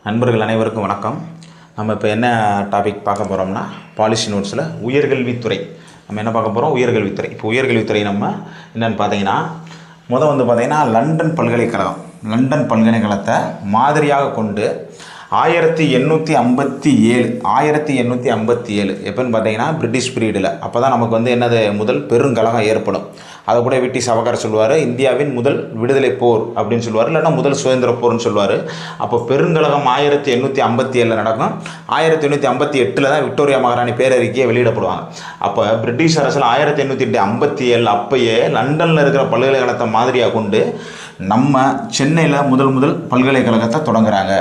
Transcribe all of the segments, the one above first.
நண்பர்கள் அனைவருக்கும் வணக்கம். நம்ம இப்போ என்ன டாபிக் பார்க்க போகிறோம்னா, பாலிசி நோட்ஸில் உயர்கல்வித்துறை நம்ம என்ன பார்க்க போகிறோம்? உயர்கல்வித்துறை. இப்போ உயர்கல்வித்துறை நம்ம என்னென்னு பார்த்தீங்கன்னா, பார்த்தீங்கன்னா லண்டன் பல்கலைக்கழகத்தை மாதிரியாக கொண்டு 1857 எப்போன்னு பார்த்தீங்கன்னா பிரிட்டிஷ் பீரியடில். அப்போ தான் நமக்கு என்னது முதல் பெருங்கழகம் ஏற்படும். அதை கூட விட்டி சவகார் சொல்லுவார், இந்தியாவின் முதல் விடுதலை போர் அப்படின்னு சொல்லுவார், இல்லைன்னா முதல் சுதந்திர போர்னு சொல்லுவார். அப்போ பெருங்கழகம் 1857 நடக்கும். 1858 தான் விக்டோரியா மகாராணி பேரறிக்கையை வெளியிடப்படுவாங்க. அப்போ பிரிட்டிஷ் அரசில் 1857 அப்பயே லண்டனில் இருக்கிற பல்கலைக்கழகத்தை மாதிரியாக கொண்டு நம்ம சென்னையில் முதல் பல்கலைக்கழகத்தை தொடங்குறாங்க.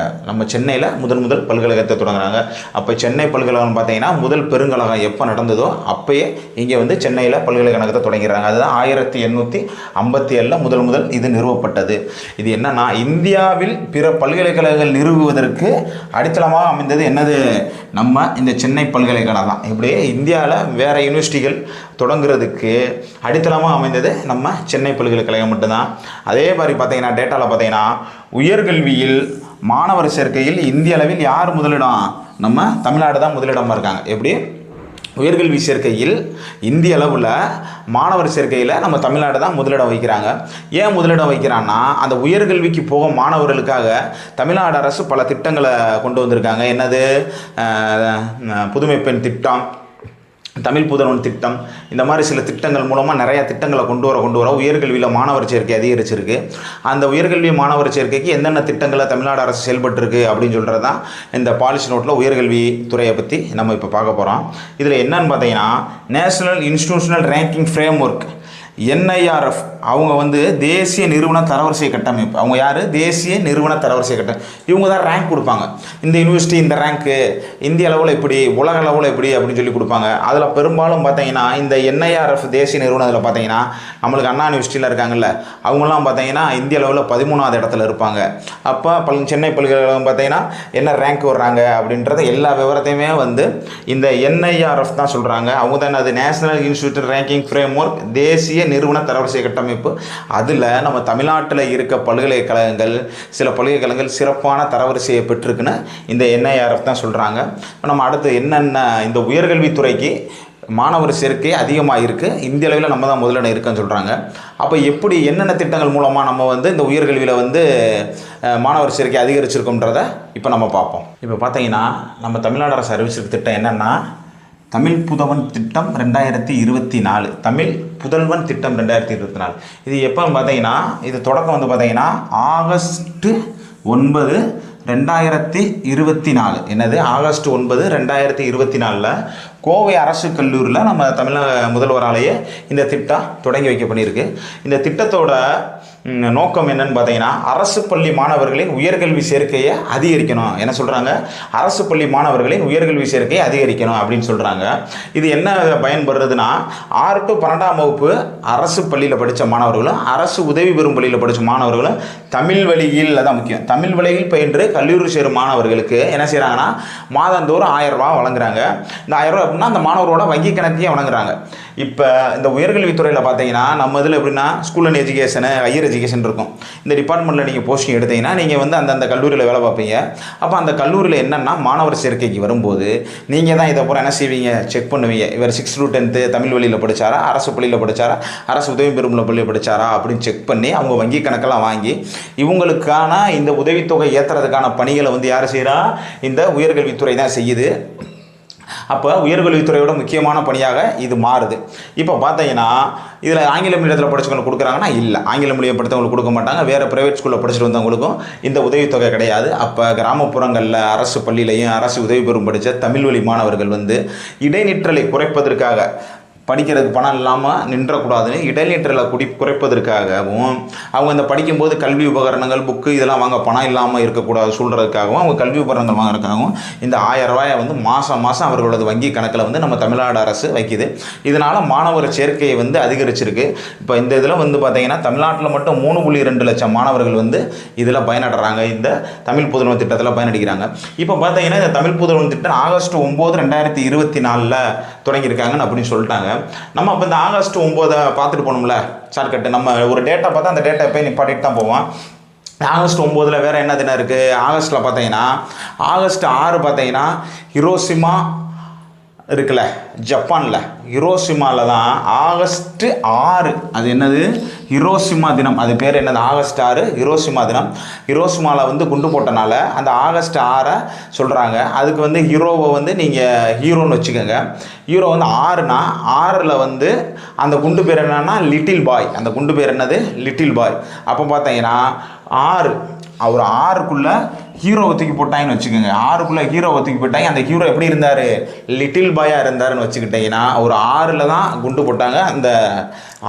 அப்போ சென்னை பல்கலைக்கழகம் பார்த்தீங்கன்னா முதல் பெருங்கழகம் எப்போ நடந்ததோ அப்பயே இங்கே சென்னையில் பல்கலைக்கழகத்தை தொடங்கிறாங்க. அதுதான் 1857 முதல் இது நிறுவப்பட்டது. இது என்னன்னா, இந்தியாவில் பிற பல்கலைக்கழகங்கள் நிறுவுவதற்கு அடித்தளமாக அமைந்தது என்னது? நம்ம இந்த சென்னை பல்கலைக்கழகம் தான். இப்படியே இந்தியாவில் வேறு யூனிவர்சிட்டிகள் தொடங்குறதுக்கு அடித்தளமாக அமைந்தது நம்ம சென்னை பல்கலைக்கழகம் மட்டும்தான். அதே மாதிரி பார்த்தீங்கன்னா டேட்டாவில் பார்த்தீங்கன்னா உயர்கல்வியில் மாணவர் சேர்க்கையில் இந்திய அளவில் யார் முதலிடம்? நம்ம தமிழ்நாடு தான் முதலிடமாக இருக்காங்க. எப்படி? உயர்கல்வி சேர்க்கையில் இந்திய அளவில் மாணவர் சேர்க்கையில் நம்ம தமிழ்நாடு தான் முதலிடம் வைக்கிறாங்க. ஏன் முதலிடம் வைக்கிறான்னா, அந்த உயர்கல்விக்கு போகும் மாணவர்களுக்காக தமிழ்நாடு அரசு பல திட்டங்களை கொண்டு வந்திருக்காங்க. என்னது? புதுமை பெண் திட்டம், தமிழ் புதல்வன் திட்டம், இந்த மாதிரி சில திட்டங்கள் மூலமாக நிறையா திட்டங்களை கொண்டு வர உயர்கல்வியில் மாணவர் சேர்க்கை அதிகரிச்சிருக்கு. அந்த உயர்கல்வி மாணவர் சேர்க்கைக்கு என்னென்ன திட்டங்களை தமிழ்நாடு அரசு செயல்பட்டுருக்கு அப்படின்னு சொல்கிறது தான் இந்த பாலிசி நோட்டில் உயர்கல்வி துறையை பற்றி நம்ம இப்போ பார்க்க போகிறோம். இதில் என்னன்னு பார்த்தீங்கன்னா, national institutional ranking frame work NIRF அவங்க தேசிய நிறுவன தரவரிசை கட்டமைப்பு. அவங்க யார்? தேசிய நிறுவன தரவரிசை கட்டமைப்பு. இவங்க தான் ரேங்க் கொடுப்பாங்க. இந்த யூனிவர்சிட்டி இந்த ரேங்க்கு இந்திய அளவில் எப்படி, உலக அளவில் எப்படி அப்படின்னு சொல்லி கொடுப்பாங்க. அதில் பெரும்பாலும் பார்த்தீங்கன்னா இந்த NIRF தேசிய நிறுவனத்தில் பார்த்தீங்கன்னா நம்மளுக்கு அண்ணா யூனிவர்சிட்டியில் இருக்காங்கல்ல, அவங்களாம் பார்த்தீங்கன்னா இந்திய அளவில் 13வது இடத்துல இருப்பாங்க. அப்போ சென்னை பல்கலைக்கழகம் பார்த்தீங்கன்னா என்ன ரேங்க் வர்றாங்க அப்படின்றத எல்லா விவரத்தையுமே இந்த NIRF தான் சொல்கிறாங்க. அவங்க தான் அது national institute ranking frame work, தேசிய நிறுவன தரவரிசை கட்டமைப்பு. அதில் நம்ம தமிழ்நாட்டில் இருக்க சில பல்கலைக்கழகங்கள் சிறப்பான தரவரிசையை பெற்றிருக்குன்னு இந்த NIRF தான் சொல்கிறாங்க. நம்ம அடுத்து என்னென்ன இந்த உயர்கல்வித்துறைக்கு மாணவர் சேர்க்கை அதிகமாக இருக்குது, இந்திய அளவில் நம்ம தான் முதலிடம் இருக்குன்னு சொல்கிறாங்க. அப்போ எப்படி என்னென்ன திட்டங்கள் மூலமாக நம்ம இந்த உயர்கல்வியில் மாணவர் சேர்க்கை அதிகரிச்சிருக்கோன்றதை இப்போ நம்ம பார்ப்போம். இப்போ பார்த்தீங்கன்னா நம்ம தமிழ்நாடு அரசு அறிவிச்சிருக்க திட்டம் என்னென்னா, தமிழ் புதல்வன் திட்டம் 2024. தமிழ் புதல்வன் திட்டம் 2024. இது எப்போன்னு பார்த்தீங்கன்னா, இது தொடக்கம் பார்த்தீங்கன்னா ஆகஸ்ட் 9, 2024. என்னது? ஆகஸ்ட் 9, 2024 கோவை அரசு கல்லூரியில் நம்ம தமிழக முதல்வராலேயே இந்த திட்டம் தொடங்கி வைக்க பண்ணியிருக்கு. இந்த திட்டத்தோட நோக்கம் என்னன்னு பார்த்தீங்கன்னா, அரசு பள்ளி மாணவர்களின் உயர்கல்வி சேர்க்கையை அதிகரிக்கணும். என்ன சொல்கிறாங்க? அரசு பள்ளி மாணவர்களின் உயர்கல்வி சேர்க்கையை அதிகரிக்கணும் அப்படின்னு சொல்கிறாங்க. இது என்ன பயன்படுறதுன்னா, 6 to 12ஆம் வகுப்பு அரசு பள்ளியில் படித்த மாணவர்களும் அரசு உதவி பெறும் பள்ளியில் படித்த மாணவர்களும் தமிழ் வழியில் தான் முக்கியம். தமிழ் வழியில் பயின்று கல்லூரி சேரும் மாணவர்களுக்கு என்ன செய்கிறாங்கன்னா, மாதந்தோறும் 1000 ரூபா வழங்குறாங்க. இந்த 1000 ரூபா அப்படின்னா அந்த மாணவரோட வங்கி கணக்கையே வழங்குறாங்க. இப்போ இந்த உயர்கல்வித்துறையில் பார்த்தீங்கன்னா நம்ம இதில் எப்படின்னா school and education, higher education இருக்கும். இந்த டிபார்ட்மெண்ட்டில் நீங்கள் போஸ்டிங் எடுத்தீங்கன்னா நீங்கள் அந்த கல்லூரியில் வேலை பார்ப்பீங்க. அப்போ அந்த கல்லூரியில் என்னென்னா மாணவர் சேர்க்கைக்கு வரும்போது நீங்கள் தான் இதை பூரா என்ன செய்வீங்க? செக் பண்ணுவீங்க. இவர் 6 to 10 தமிழ் வழியில் படித்தாரா, அரசு பள்ளியில் படித்தாரா, அரசு உதவி பெறும் பள்ளியில் படித்தாரா அப்படின்னு செக் பண்ணி அவங்க வங்கி கணக்கெல்லாம் வாங்கி இவங்களுக்கான இந்த உதவித்தொகை ஏற்றுறதுக்கான பணிகளை யார் செய்கிறா? இந்த உயர்கல்வித்துறை தான் செய்யுது. அப்போ உயர்கல்வித்துறையோட முக்கியமான பணியாக இது மாறுது. இப்போ பார்த்தீங்கன்னா இதில் ஆங்கில மீடியத்தில் படித்தவங்களுக்கு கொடுக்குறாங்கன்னா இல்லை, ஆங்கில மீடியம் படித்தவங்களுக்கு கொடுக்க மாட்டாங்க. வேறு ப்ரைவேட் ஸ்கூலில் படிச்சுட்டு வந்தவங்களுக்கும் இந்த உதவித்தொகை கிடையாது. அப்போ கிராமப்புறங்களில் அரசு பள்ளியிலையும் அரசு உதவி பெறும் படித்த தமிழ் வழி மாணவர்கள் இடைநிற்றலை குறைப்பதற்காக, படிக்கிறதுக்கு பணம் இல்லாமல் நின்றக்கூடாதுன்னு இடைநிற்றலை குறைப்பதற்காகவும், அவங்க இந்த படிக்கும்போது கல்வி உபகரணங்கள், புக்கு இதெல்லாம் வாங்க பணம் இல்லாமல் இருக்கக்கூடாது சொல்கிறதுக்காகவும், அவங்க கல்வி உபகரணங்கள் வாங்குறதுக்காகவும் இந்த 1000 ரூபாயை மாதம் அவர்களது வங்கி கணக்கில் நம்ம தமிழ்நாடு அரசு வைக்குது. இதனால் மாணவர் சேர்க்கையை அதிகரிச்சிருக்கு. இப்போ இந்த இதில் பார்த்தீங்கன்னா தமிழ்நாட்டில் மட்டும் 3.2 லட்சம் மாணவர்கள் இதில் பயனடைகிறாங்க. இந்த தமிழ் புதல்வன் திட்டத்தில் பயனடைகிறாங்க. இப்போ பார்த்தீங்கன்னா இந்த தமிழ் புதல்வன் திட்டம் ஆகஸ்ட் 9, 2024 தொடங்கியிருக்காங்கன்னு அப்படின்னு சொல்லிட்டாங்க. நம்ம அப்போ இந்த ஆகஸ்ட் 9 பார்த்துட்டு போகணும்ல ஷார்ட்கட்டு. நம்ம ஒரு டேட்டா பார்த்தா அந்த டேட்டா போய் நிப்பாட்டிட்டு தான் போவோம். ஆகஸ்ட் 9 வேறு என்ன தினம் இருக்குது? ஆகஸ்ட்டில் பார்த்தீங்கன்னா ஆகஸ்ட் 6 பார்த்தீங்கன்னா ஹிரோஷிமா இருக்குல்ல, ஜப்பானில் ஹிரோஷிமாவில் தான் ஆகஸ்ட் 6 அது என்னது ஹிரோஷிமா தினம். அது பேர் என்னது? ஆகஸ்ட் 6 ஹிரோஷிமா தினம். ஹிரோஷிமாவில் வந்து குண்டு போட்டனால அந்த ஆகஸ்ட் 6 சொல்கிறாங்க. அதுக்கு வந்து ஹீரோவை வந்து நீங்கள் ஹீரோன்னு வச்சுக்கோங்க. ஹீரோ வந்து 6னா 6ல் வந்து அந்த குண்டு பேர் என்னன்னா லிட்டில் பாய். அந்த குண்டு பேர் என்னது? Little boy. அப்போ பார்த்தீங்கன்னா 6 அவர் 6க்குள்ளே ஹீரோவை தூக்கி போட்டாங்கன்னு வச்சுக்கோங்க. 6க்குள்ளே ஹீரோவை தூக்கி போட்டாங்க. அந்த ஹீரோ எப்படி இருந்தார்? லிட்டில் பாயாக இருந்தாருன்னு வச்சுக்கிட்டிங்கன்னா ஒரு 6ல் தான் குண்டு போட்டாங்க. அந்த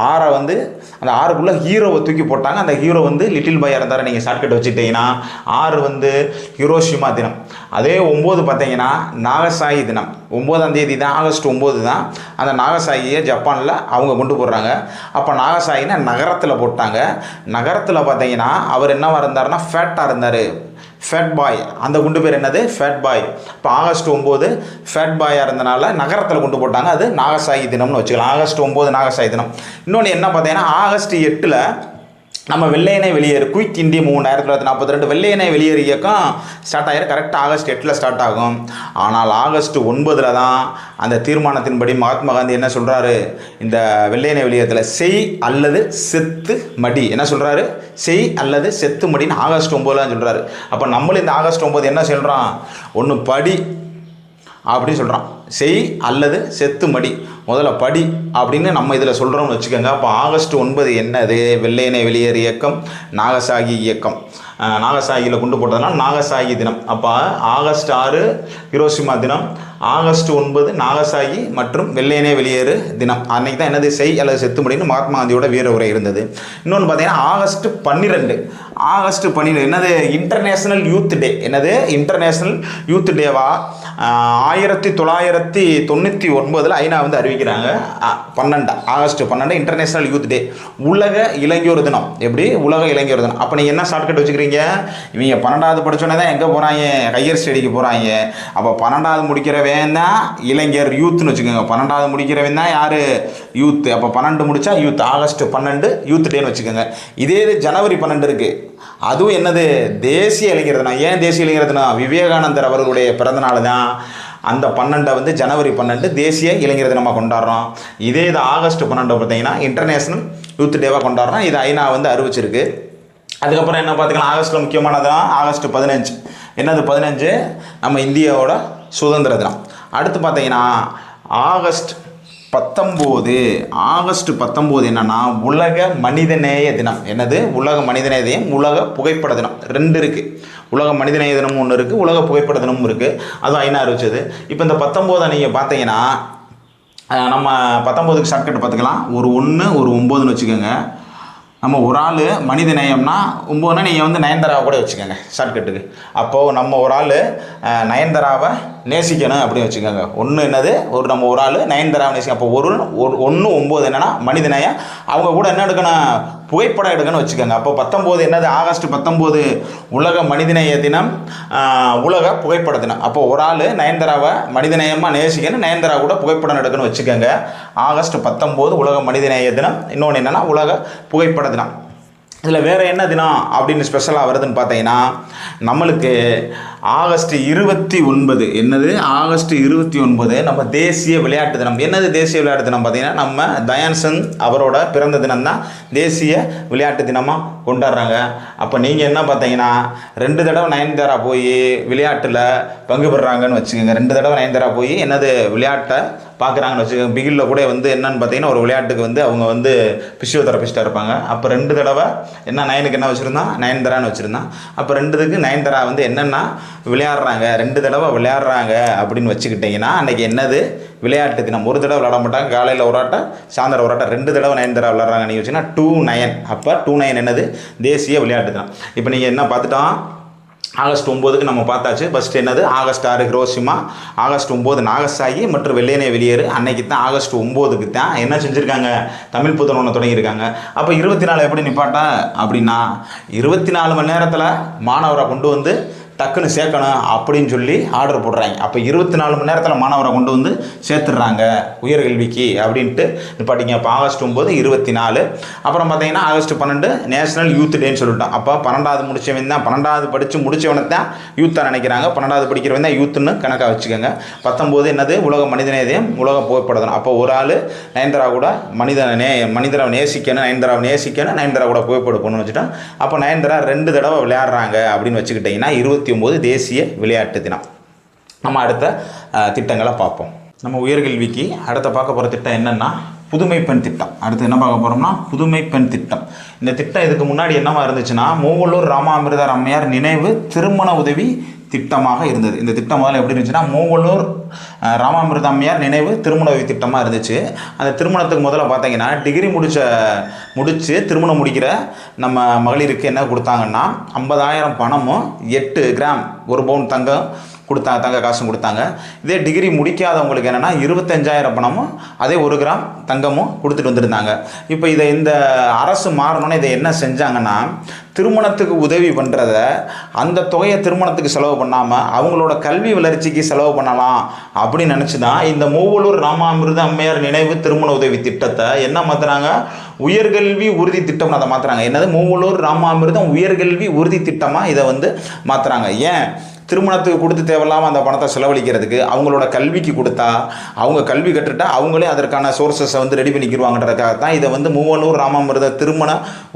6 வந்து அந்த 6க்குள்ளே ஹீரோவை தூக்கி போட்டாங்க. அந்த ஹீரோ வந்து லிட்டில் பாயாக இருந்தார். நீங்கள் ஷார்ட்கட் வச்சுக்கிட்டிங்கன்னா 6 வந்து ஹிரோஷிமா தினம். அதே 9 பார்த்தீங்கன்னா நாகசாகி தினம். 9ஆம் தேதி தான், ஆகஸ்ட் 9 தான் அந்த நாகசாகியை ஜப்பானில் அவங்க கொண்டு போடுறாங்க. அப்போ நாகசாகினா நகரத்தில் போட்டாங்க. நகரத்தில் பார்த்தீங்கன்னா அவர் என்னவாக இருந்தார்னா ஃபேட்டாக இருந்தார், ஃபேட் பாய். அந்த குண்டு பேர் என்னது? Fat boy. இப்போ ஆகஸ்ட் 9 ஃபேட் பாயாக இருந்தனால நகரத்தில் கொண்டு போட்டாங்க. அது நாகசாகி தினம்னு வச்சுக்கலாம். ஆகஸ்ட் 9 நாகசாகி தினம். இன்னொன்று என்ன பார்த்தீங்கன்னா ஆகஸ்ட் 8 நம்ம வெள்ளையனே வெளியேறு குயிக் இந்திய மூவ்மெண்ட் 1942 வெள்ளையனே வெளியேறு இயக்கம் ஸ்டார்ட் ஆகிடும். கரெக்டாக ஆகஸ்ட் 8 ஸ்டார்ட் ஆகும். ஆனால் ஆகஸ்ட் 9 தான் அந்த தீர்மானத்தின்படி மகாத்மா காந்தி என்ன சொல்கிறாரு? இந்த வெள்ளையனே வெளியேறத்தில் செய் அல்லது செத்து மடி. என்ன சொல்கிறாரு? செய் அல்லது செத்து மடின்னு ஆகஸ்ட் 9 தான் சொல்கிறாரு. அப்போ நம்மளும் இந்த ஆகஸ்ட் 9 என்ன சொல்கிறோம்? ஒன்று படி அப்படின்னு சொல்கிறான். செய் அல்லது செத்து மடி, முதல்ல படி அப்படின்னு நம்ம இதில் சொல்கிறோம்னு வச்சுக்கோங்க. அப்போ ஆகஸ்ட் 9 என்னது? வெள்ளையனே வெளியேறு இயக்கம், நாகசாகி இயக்கம். நாகசாகியில் கொண்டு போட்டதுனால நாகசாகி தினம். அப்போ ஆகஸ்ட் 6 ஹிரோஷிமா தினம், ஆகஸ்ட் 9 நாகசாகி மற்றும் வெள்ளையனே வெளியேறு தினம். அன்றைக்கி தான் என்னது? செய் அல்லது செத்து முடின்னு மகாத்மா காந்தியோட வீர உரை இருந்தது. இன்னொன்று பார்த்தீங்கன்னா ஆகஸ்ட் 12 ஆகஸ்ட் 12 என்னது? International youth day. என்னது? இன்டர்நேஷ்னல் யூத் டேவா 1999 ஐநா வந்து அறிவிக்கிறாங்க. 12 ஆகஸ்ட் 12 இன்டர்நேஷ்னல் யூத் டே, உலக இளைஞர் தினம். எப்படி? உலக இளைஞர் தினம். அப்போ நீங்கள் என்ன ஷார்ட்கட் வச்சுக்கிறீங்க? இவங்க 12வது படித்தோன்னே தான் எங்கே போகிறாங்க? ஹையர் ஸ்டடிக்கு போகிறாங்க. அப்போ 12வது முடிக்கிறவன் தான் இளைஞர், யூத்னு வச்சுக்கோங்க. 12வது முடிக்கிறவன் தான் யார்? யூத். அப்போ 12 முடித்தா யூத். ஆகஸ்ட் 12 யூத் டேன்னு வச்சுக்கோங்க. இதே இது ஜனவரி 12 இருக்குது. அதுவும் என்னது? தேசிய இளைஞர் தினம். ஏன் தேசிய இளைஞர் தினம்? விவேகானந்தர் அவர்களுடைய பிறந்தநாள் தான். அந்த 12 வந்து ஜனவரி 12 தேசிய இளைஞர் தினமாக கொண்டாடுறோம். இதே இது ஆகஸ்ட் 12 பார்த்தீங்கன்னா இன்டர்நேஷ்னல் யூத் டேவாக கொண்டாடுறோம். இது ஐநா வந்து அறிவிச்சிருக்கு. அதுக்கப்புறம் என்ன பார்த்துக்கலாம்? ஆகஸ்ட்டில் முக்கியமானதுதான் ஆகஸ்ட் 15. என்னது 15? நம்ம இந்தியாவோட சுதந்திர தினம். அடுத்து பார்த்தீங்கன்னா ஆகஸ்ட் 19 ஆகஸ்ட் 19 என்னன்னா உலக மனிதநேய தினம். என்னது? உலக மனிதநேய தினம், உலக புகைப்பட தினம். 2 இருக்குது. உலக மனிதநேய தினமும் ஒன்று இருக்குது, உலக புகைப்பட தினமும் இருக்குது. அதுவும் ஐநா அறிவிச்சது. இப்போ இந்த 19 நீங்கள் பார்த்தீங்கன்னா நம்ம 19க்கு ஷார்ட்கட் பார்த்துக்கலாம். ஒரு 1 ஒரு 9ன்னு வச்சுக்கோங்க. நம்ம ஒரு ஆள் மனித நேயம்னா 9னா நீங்கள் வந்து நயன்தாராவை கூட வச்சுக்கோங்க ஷார்ட்கட்டுக்கு. அப்போது நம்ம ஒரு ஆள் நயன்தாராவை நேசிக்கணும் அப்படின்னு வச்சுக்கோங்க. ஒன்று என்னது? நம்ம ஒரு ஆள் நயன்தாராவை நேசிக்கணும். அப்போ 1 9 என்னென்னா மனித நேயம். அவங்க கூட என்ன எடுக்கணும்? புகைப்படம் எடுக்கணும்னு வச்சுக்கோங்க. அப்போ 19 என்னது? ஆகஸ்ட் 19 உலக மனிதநேய தினம், உலக புகைப்பட தினம். அப்போ ஒரு ஆள் நயன்தாராவை மனிதநேயமாக நேசிக்கணும், நயன்தாரா கூட புகைப்படம் எடுக்கணும்னு வச்சுக்கோங்க. ஆகஸ்ட் 19 உலக மனிதநேய தினம். இன்னொன்று என்னென்னா உலக புகைப்பட தினம். இதில் வேறு என்ன தினம் அப்படின்னு ஸ்பெஷலாக வருதுன்னு பார்த்தீங்கன்னா நம்மளுக்கு ஆகஸ்ட் 29. என்னது? ஆகஸ்ட் 29 நம்ம தேசிய விளையாட்டு தினம். என்னது தேசிய விளையாட்டு தினம்? பார்த்தீங்கன்னா நம்ம தயான் சந்த் அவரோட பிறந்த தினம் தான் தேசிய விளையாட்டு தினமாக கொண்டாடுறாங்க. அப்போ நீங்கள் என்ன பார்த்தீங்கன்னா 2 தடவை நயன்தாரா போய் விளையாட்டில் பங்கு பெறுறாங்கன்னு வச்சுக்கோங்க. 2 தடவை நயன்தாரா போய் என்னது விளையாட்டை பார்க்குறாங்கன்னு வச்சுக்கோங்க. பிகிலில் கூட வந்து என்னன்னு பார்த்தீங்கன்னா ஒரு விளையாட்டுக்கு வந்து அவங்க வந்து ஃபிசியோதெரபிஸ்ட்டாக இருப்பாங்க. அப்போ 2 தடவை என்ன நயனுக்கு என்ன வச்சுருந்தான்? நயன்தாரான்னு வச்சுருந்தான். அப்போ 2க்கு நயன்தாரா வந்து என்னென்னா விளையாடுறாங்க, 2 தடவை விளையாடுறாங்க அப்படின்னு வச்சுக்கிட்டிங்கன்னா அன்றைக்கி என்னது? விளையாட்டு தினம். ஒரு தடவை விளையாட மாட்டாங்க, காலையில் ஒரு ஆட்டம் சாயந்தரம் ஒரு ஆட்டம். 2 தடவை நயன்தாரா விளையாடுறாங்க நீங்கள் வச்சுன்னா 2-9. அப்போ 2-9 என்னது? தேசிய விளையாட்டு தினம். இப்போ நீங்கள் என்ன பார்த்துட்டோம்? ஆகஸ்ட் 9க்கு நம்ம பார்த்தாச்சு. ஃபஸ்ட்டு என்னது? ஆகஸ்ட் 6 ஹிரோஷிமா, ஆகஸ்ட் 9 நாகசாகி மற்றும் வெள்ளையனே வெளியேறு. அன்னைக்கு தான் ஆகஸ்ட் 9க்கு தான் என்ன செஞ்சுருக்காங்க? தமிழ் புத்தாண்டு ஒன்று தொடங்கியிருக்காங்க. அப்போ 24 எப்படி நிப்பாட்டா அப்படின்னா 24 மணி நேரத்தில் மாணவரை கொண்டு வந்து டக்குன்னு சேர்க்கணும் அப்படின்னு சொல்லி ஆர்டர் போடுறாங்க. அப்போ 24 மணி நேரத்தில் மாணவரை கொண்டு வந்து சேர்த்துடுறாங்க உயர்கல்விக்கு அப்படின்ட்டு நிப்பாட்டிங்க. அப்போ ஆகஸ்ட் 9 24. அப்புறம் பார்த்தீங்கன்னா ஆகஸ்ட் 12 நேஷனல் யூத் டேன்னு சொல்லிட்டோம். அப்போ 12வது முடிச்சவன் தான், 12வது படித்து முடிச்சவனை தான் யூத்தாக நினைக்கிறாங்க. 12வது படிக்கிறவன் தான் யூத்துன்னு கணக்காக வச்சுக்கோங்க. 19 என்னது உலக மனிதநேயம், உலக புகைப்படம். அப்போ ஒரு ஆள் நயன்தாரா கூட மனிதரை நேசிக்கணும், நயன்தாரா கூட புகைப்படம் பண்ணு வச்சுட்டோம். அப்போ நயன்தாரா 2 தடவை விளையாடுறாங்க அப்படின்னு வச்சுக்கிட்டிங்கன்னா 29 தேசிய விளையாட்டு தினம். நம்ம அடுத்த திட்டங்களை பார்ப்போம். நம்ம உயர்கல்விக்கு அடுத்த பார்க்க போகிற திட்டம் என்னென்னா புதுமை பெண் திட்டம். அடுத்து என்ன பார்க்க போகிறோம்னா புதுமை பெண் திட்டம். இந்த திட்டம் இதுக்கு முன்னாடி என்னவா இருந்துச்சுன்னா மூவலூர் ராமாமிர்தர் அம்மையார் நினைவு திருமண உதவி திட்டமாக இருந்தது. இந்த திட்டம் முதல்ல எப்படி இருந்துச்சுன்னா மூவலூர் ராமாமிர்த அம்மையார் நினைவு திருமண உதவி திட்டமாக இருந்துச்சு. அந்த திருமணத்துக்கு முதல்ல பார்த்தீங்கன்னா டிகிரி முடித்து திருமணம் முடிக்கிற நம்ம மகளிருக்கு என்ன கொடுத்தாங்கன்னா 50,000 பணமும் 8 கிராம் 1 பவுன் தங்கம் கொடுத்தாங்க, தங்க காசும் கொடுத்தாங்க. இதே டிகிரி முடிக்காதவங்களுக்கு என்னென்னா 25,000 பணமும் அதே 1 கிராம் தங்கமும் கொடுத்துட்டு வந்துருந்தாங்க. இப்போ இந்த அரசு மாறணும்னு இதை என்ன செஞ்சாங்கன்னா திருமணத்துக்கு உதவி பண்ணுறத அந்த தொகையை திருமணத்துக்கு செலவு பண்ணாமல் அவங்களோட கல்வி வளர்ச்சிக்கு செலவு பண்ணலாம் அப்படின்னு நினச்சி தான் இந்த மூவலூர் ராமாமிர்த அம்மையார் நினைவு திருமண உதவி திட்டத்தை என்ன மாற்றுறாங்க, உயர்கல்வி உறுதி திட்டம்னு அதை மாற்றுறாங்க. என்னது மூவலூர் ராமாமிர்தம் உயர்கல்வி உறுதி திட்டமாக இதை மாற்றுறாங்க. ஏன் திருமணத்துக்கு கொடுத்து தேவையில்லாமல் அந்த பணத்தை செலவழிக்கிறதுக்கு அவங்களோட கல்விக்கு கொடுத்தா அவங்க கல்வி கற்றுட்டா அவங்களே அதற்கான சோர்ஸஸை ரெடி பண்ணிக்கிடுவாங்கன்றதுக்காக தான் இதை மூவலூர் ராமாமிர்த திருமண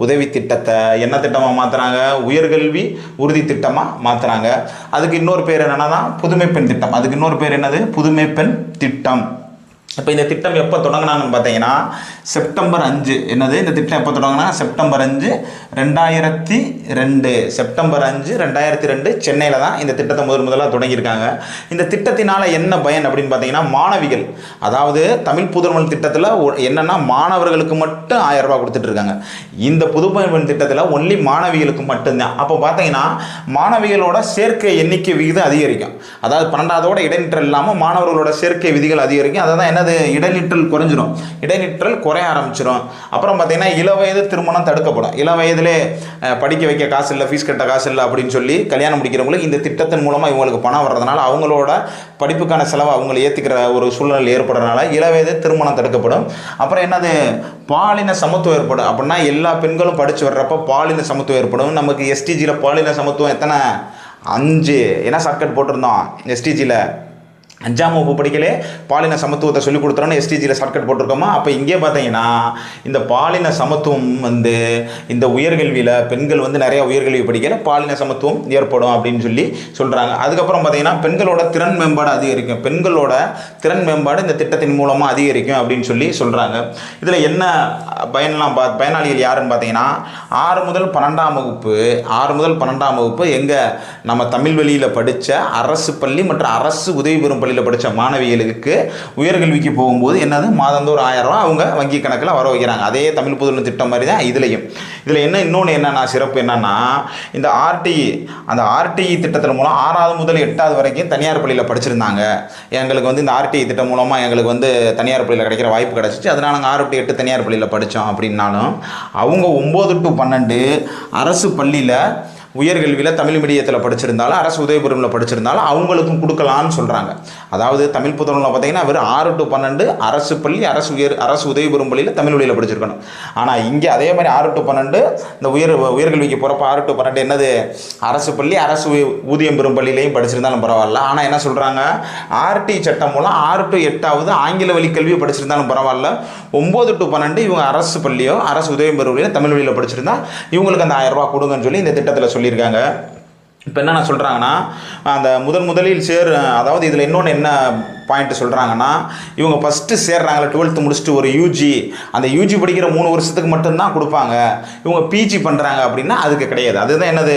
உதவி திட்டத்தை என்ன திட்டமாக மாற்றுறாங்க, உயர்கல்வி உறுதி திட்டமாக மாற்றுறாங்க. அதுக்கு இன்னொரு பேர் என்னென்னா புதுமை பெண் திட்டம். அதுக்கு இன்னொரு பேர் என்னது, புதுமை பெண் திட்டம். இப்போ இந்த திட்டம் எப்போ தொடங்கினாங்கன்னு பார்த்தீங்கன்னா செப்டம்பர் 5. என்னது இந்த திட்டம் எப்போ தொடங்கினா செப்டம்பர் 5 2002. செப்டம்பர் 5 2002 சென்னையில் தான் இந்த திட்டத்தை முதலாக தொடங்கியிருக்காங்க. இந்த திட்டத்தினால் என்ன பயன் அப்படின்னு பார்த்தீங்கன்னா மாணவிகள், அதாவது தமிழ் புதுமை திட்டத்தில் என்னென்னா மாணவர்களுக்கு மட்டும் 1000 ரூபா கொடுத்துட்ருக்காங்க. இந்த புதுமை பெண் திட்டத்தில் ஒன்லி மாணவிகளுக்கு மட்டும்தான். அப்போ பார்த்தீங்கன்னா மாணவிகளோட சேர்க்கை எண்ணிக்கை விகிதம் அதிகரிக்கும். அதாவது 12ஆவதோட இடைநிற்றல் இல்லாமல் மாணவர்களோட சேர்க்கை விதிகள் அதிகரிக்கும். அதை தான் இடைநிற்றல் குறைஞ்சிரும், இடைநிற்றல் குறைய ஆரம்பிச்சிடும். அப்புறம் பார்த்தீங்கன்னா இளவயது திருமணம் தடுக்கப்படும். இளவயதிலே படிக்க வைக்க காசு இல்லை, ஃபீஸ் கட்ட காசு இல்லை அப்படின்னு சொல்லி கல்யாணம் முடிக்கிறவங்களுக்கு இந்த திட்டத்தின் மூலமாக இவங்களுக்கு பணம் வர்றதுனால அவங்களோட படிப்புக்கான செலவை அவங்களை ஏற்றுக்கிற ஒரு சூழ்நிலை ஏற்படுறதுனால இளவயது திருமணம் தடுக்கப்படும். அப்புறம் என்னது, பாலின சமத்துவம் ஏற்படும். அப்படின்னா எல்லா பெண்களும் படித்து வர்றப்போ பாலின சமத்துவம் ஏற்படும். நமக்கு எஸ்டிஜியில் பாலின சமத்துவம் எத்தனை, 5 என்ன ஷார்ட்கட் போட்டிருந்தோம் எஸ்டிஜியில் 5ஆம் வகுப்பு படிக்கலே பாலின சமத்துவத்தை சொல்லிக் கொடுத்துறோன்னு எஸ்டிஜியில் ஷார்ட்கட் போட்டிருக்கோமா. அப்போ இங்கே பார்த்தீங்கன்னா இந்த பாலின சமத்துவம் இந்த உயர்கல்வியில் பெண்கள் நிறைய உயர்கல்வி படிக்கல பாலின சமத்துவம் ஏற்படும் அப்படின்னு சொல்லி சொல்கிறாங்க. அதுக்கப்புறம் பார்த்தீங்கன்னா பெண்களோட திறன் மேம்பாடு அதிகரிக்கும். பெண்களோட திறன் மேம்பாடு இந்த திட்டத்தின் மூலமாக அதிகரிக்கும் அப்படின்னு சொல்லி சொல்கிறாங்க. இதில் என்ன பயனாளிகள் யாருன்னு பார்த்தீங்கன்னா 6 முதல் 12ஆம் வகுப்பு எங்கே நம்ம தமிழ் வழியில் படித்த அரசு பள்ளி மற்றும் அரசு உதவி பெறும் பள்ளியில் படித்த மாணவிகளுக்கு உயர்கல்விக்கு போகும்போது என்னது மாதந்தோறும் 1000 ரூபா அவங்க வங்கி கணக்கில் வர வைக்கிறாங்க. அதே தமிழ் புதுமை திட்டம் மாதிரி தான் இதுலையும். இதில் இன்னொன்று என்னென்னா சிறப்பு என்னென்னா இந்த அந்த ஆர்டிஇ திட்டத்தின் மூலம் 6வது முதல் 8வது வரைக்கும் தனியார் பள்ளியில் படிச்சிருந்தாங்க. எங்களுக்கு இந்த ஆர்டிஇ திட்டம் மூலமாக எங்களுக்கு தனியார் பள்ளியில் கிடைக்கிற வாய்ப்பு கிடச்சிச்சு. அதனால் நாங்கள் 6 to 8 தனியார் பள்ளியில் படித்தோம் அப்படின்னாலும் அவங்க 9 to 12 அரசு பள்ளியில் உயர்கல்வியில் தமிழ் மீடியத்தில் படிச்சிருந்தாலும் அரசு உதவிபெறுமில் படிச்சிருந்தாலும் அவங்களுக்கும் கொடுக்கலான்னு சொல்கிறாங்க. அதாவது தமிழ் புத்தகத்தில் பார்த்தீங்கன்னா வெறும் 6 to 12 அரசு பள்ளி அரசு உதவிபெறும் பள்ளியில் தமிழ் வழியில் படிச்சிருக்கணும். ஆனால் இங்கே அதே மாதிரி 6 to 12 இந்த உயர்கல்விக்கு போகிறப்ப 6 to 12 என்னது அரசு பள்ளி அரசு ஊதியம் பெறும் பள்ளியிலையும் படிச்சிருந்தாலும் பரவாயில்ல. ஆனால் என்ன சொல்கிறாங்க, ஆர்டி சட்டம் மூலம் 6 to 8வது ஆங்கில வழி கல்வியை படிச்சிருந்தாலும் பரவாயில்ல. 9 to 12 இவங்க அரசு பள்ளியோ அரசு உதவிபெறும் பள்ளியில் தமிழ் வழியில் படிச்சிருந்தா இவங்களுக்கு அந்த 1000 ரூபா கொடுங்கன்னு சொல்லி இந்த திட்டத்தில் சொல்லியிருக்காங்க. இப்போ என்னென்ன சொல்கிறாங்கன்னா அந்த முதலில் அதாவது இதில் இன்னொன்று என்ன பாயிண்ட் சொல்கிறாங்கன்னா இவங்க ஃபஸ்ட்டு சேர்றாங்களே 12th முடிச்சுட்டு ஒரு யூஜி, அந்த யூஜி படிக்கிற 3 வருஷத்துக்கு மட்டும்தான் கொடுப்பாங்க. இவங்க பிஜி பண்ணுறாங்க அப்படின்னா அதுக்கு கிடையாது. அதுதான் என்னது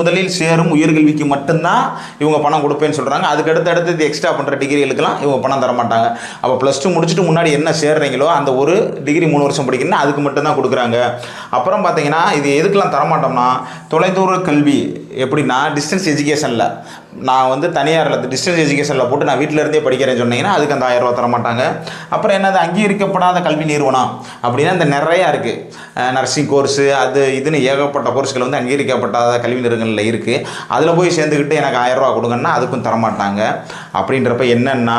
முதலில் சேரும் உயர்கல்விக்கு மட்டும்தான் இவங்க பணம் கொடுப்பேன்னு சொல்கிறாங்க. அதுக்கு அடுத்து இது எக்ஸ்ட்ரா பண்ணுற டிகிரிகளுக்கெல்லாம் இவங்க பணம் தர மாட்டாங்க. அப்போ +2 முடிச்சுட்டு முன்னாடி என்ன சேர்றீங்களோ அந்த ஒரு டிகிரி 3 வருஷம் படிக்கணும்னா அதுக்கு மட்டும்தான் கொடுக்குறாங்க. அப்புறம் பார்த்தீங்கன்னா இது எதுக்கெல்லாம் தரமாட்டோம்னா தொலைதூர கல்வி எப்படின்னா டிஸ்டன்ஸ் எஜுகேஷனில் நான் வந்து தனியாரில் டிஸ்டன்ஸ் எஜுகேஷனில் போட்டு நான் வீட்டில் இருந்தே படிக்கிறேன்னு சொன்னீங்கன்னா அதுக்கு அந்த 1000 ரூபா தர மாட்டாங்க. அப்புறம் என்னது அங்கீகரிக்கப்படாத கல்வி நிறுவனம் அப்படின்னா இந்த நிறையா இருக்குது, நர்சிங் கோர்ஸு அது இதுன்னு ஏகப்பட்ட கோர்ஸ்கள் வந்து அங்கீகரிக்கப்படாத கல்வி நிறுவனங்களில் இருக்குது. அதில் போய் சேர்ந்துக்கிட்டு எனக்கு 1000 ரூபா கொடுங்கன்னா அதுக்கும் தரமாட்டாங்க. அப்படின்றப்ப என்னென்னா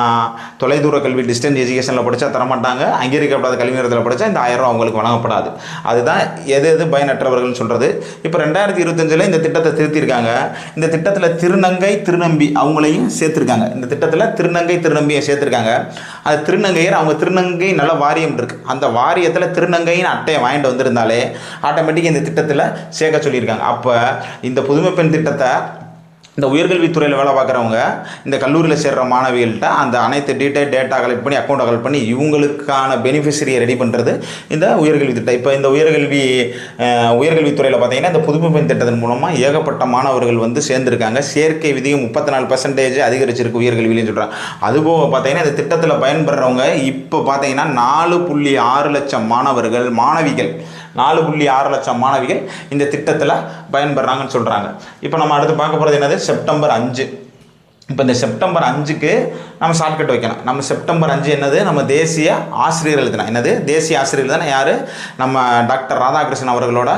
தொலைதூர கல்வி டிஸ்டன்ஸ் எஜுகேஷனில் படித்தா தரமாட்டாங்க, அங்கீகரிக்கப்படாத கல்வி நிறுவனத்தில் படித்தா இந்த 1000 ரூபா அவங்களுக்கு வழங்கப்படாது. அதுதான் எது பயனற்றவர்கள்னு சொல்கிறது. இப்போ 2025 இந்த திட்டத்தை திருத்தியிருக்காங்க. இந்த திட்டத்தில் திருநங்கை திருநம்பி அவங்களையும் சேர்த்துருக்காங்க. இந்த திட்டத்தில் திருநங்கை திருநம்பியை சேர்த்துருக்காங்க. அது திருநங்கையர் அவங்க திருநங்கை நல்ல வாரியம் இருக்குது, அந்த வாரியத்தில் திருநங்கையின் அட்டையை வாங்கிட்டு வந்திருந்தாலே ஆட்டோமேட்டிக்காக இந்த திட்டத்தில் சேர்க்க சொல்லியிருக்காங்க. அப்போ இந்த புதுமை பெண் திட்டத்தை இந்த உயர்கல்வித்துறையில் வேலை பார்க்குறவங்க இந்த கல்லூரியில் சேர்கிற மாணவிகள்கிட்ட அந்த அனைத்து டேட்டா கலெக்ட் பண்ணி அக்கௌண்ட்டை கலெக்ட் பண்ணி இவங்களுக்கான பெனிஃபிஷரியை ரெடி பண்ணுறது இந்த உயர்கல்வி திட்டம். இப்போ இந்த உயர்கல்வித்துறையில் பார்த்தீங்கன்னா இந்த புதுமை பெண் திட்டத்தின் மூலமாக ஏகப்பட்ட மாணவர்கள் வந்து சேர்ந்துருக்காங்க. சேர்க்கை விதியும் 34% அதிகரிச்சிருக்கு உயர்கல்வியிலையும் சொல்கிறாங்க. அதுபோக பார்த்தீங்கன்னா இந்த திட்டத்தில் பயன்பெறவங்க இப்போ பார்த்தீங்கன்னா 4.6 லட்சம் மாணவிகள் 4.6 லட்சம் மாணவிகள் இந்த திட்டத்தில் பயன்பெறாங்கன்னு சொல்கிறாங்க. இப்போ நம்ம அடுத்து பார்க்க போகிறது என்னது, செப்டம்பர் 5. இப்போ இந்த செப்டம்பர் 5க்கு நம்ம ஷார்ட்கட் வைக்கணும். நம்ம செப்டம்பர் 5 என்னது, நம்ம தேசிய ஆசிரியர்கள் தினம். என்னது, தேசிய ஆசிரியர்கள் தினம். யார், நம்ம டாக்டர் ராதாகிருஷ்ணன் அவர்களோட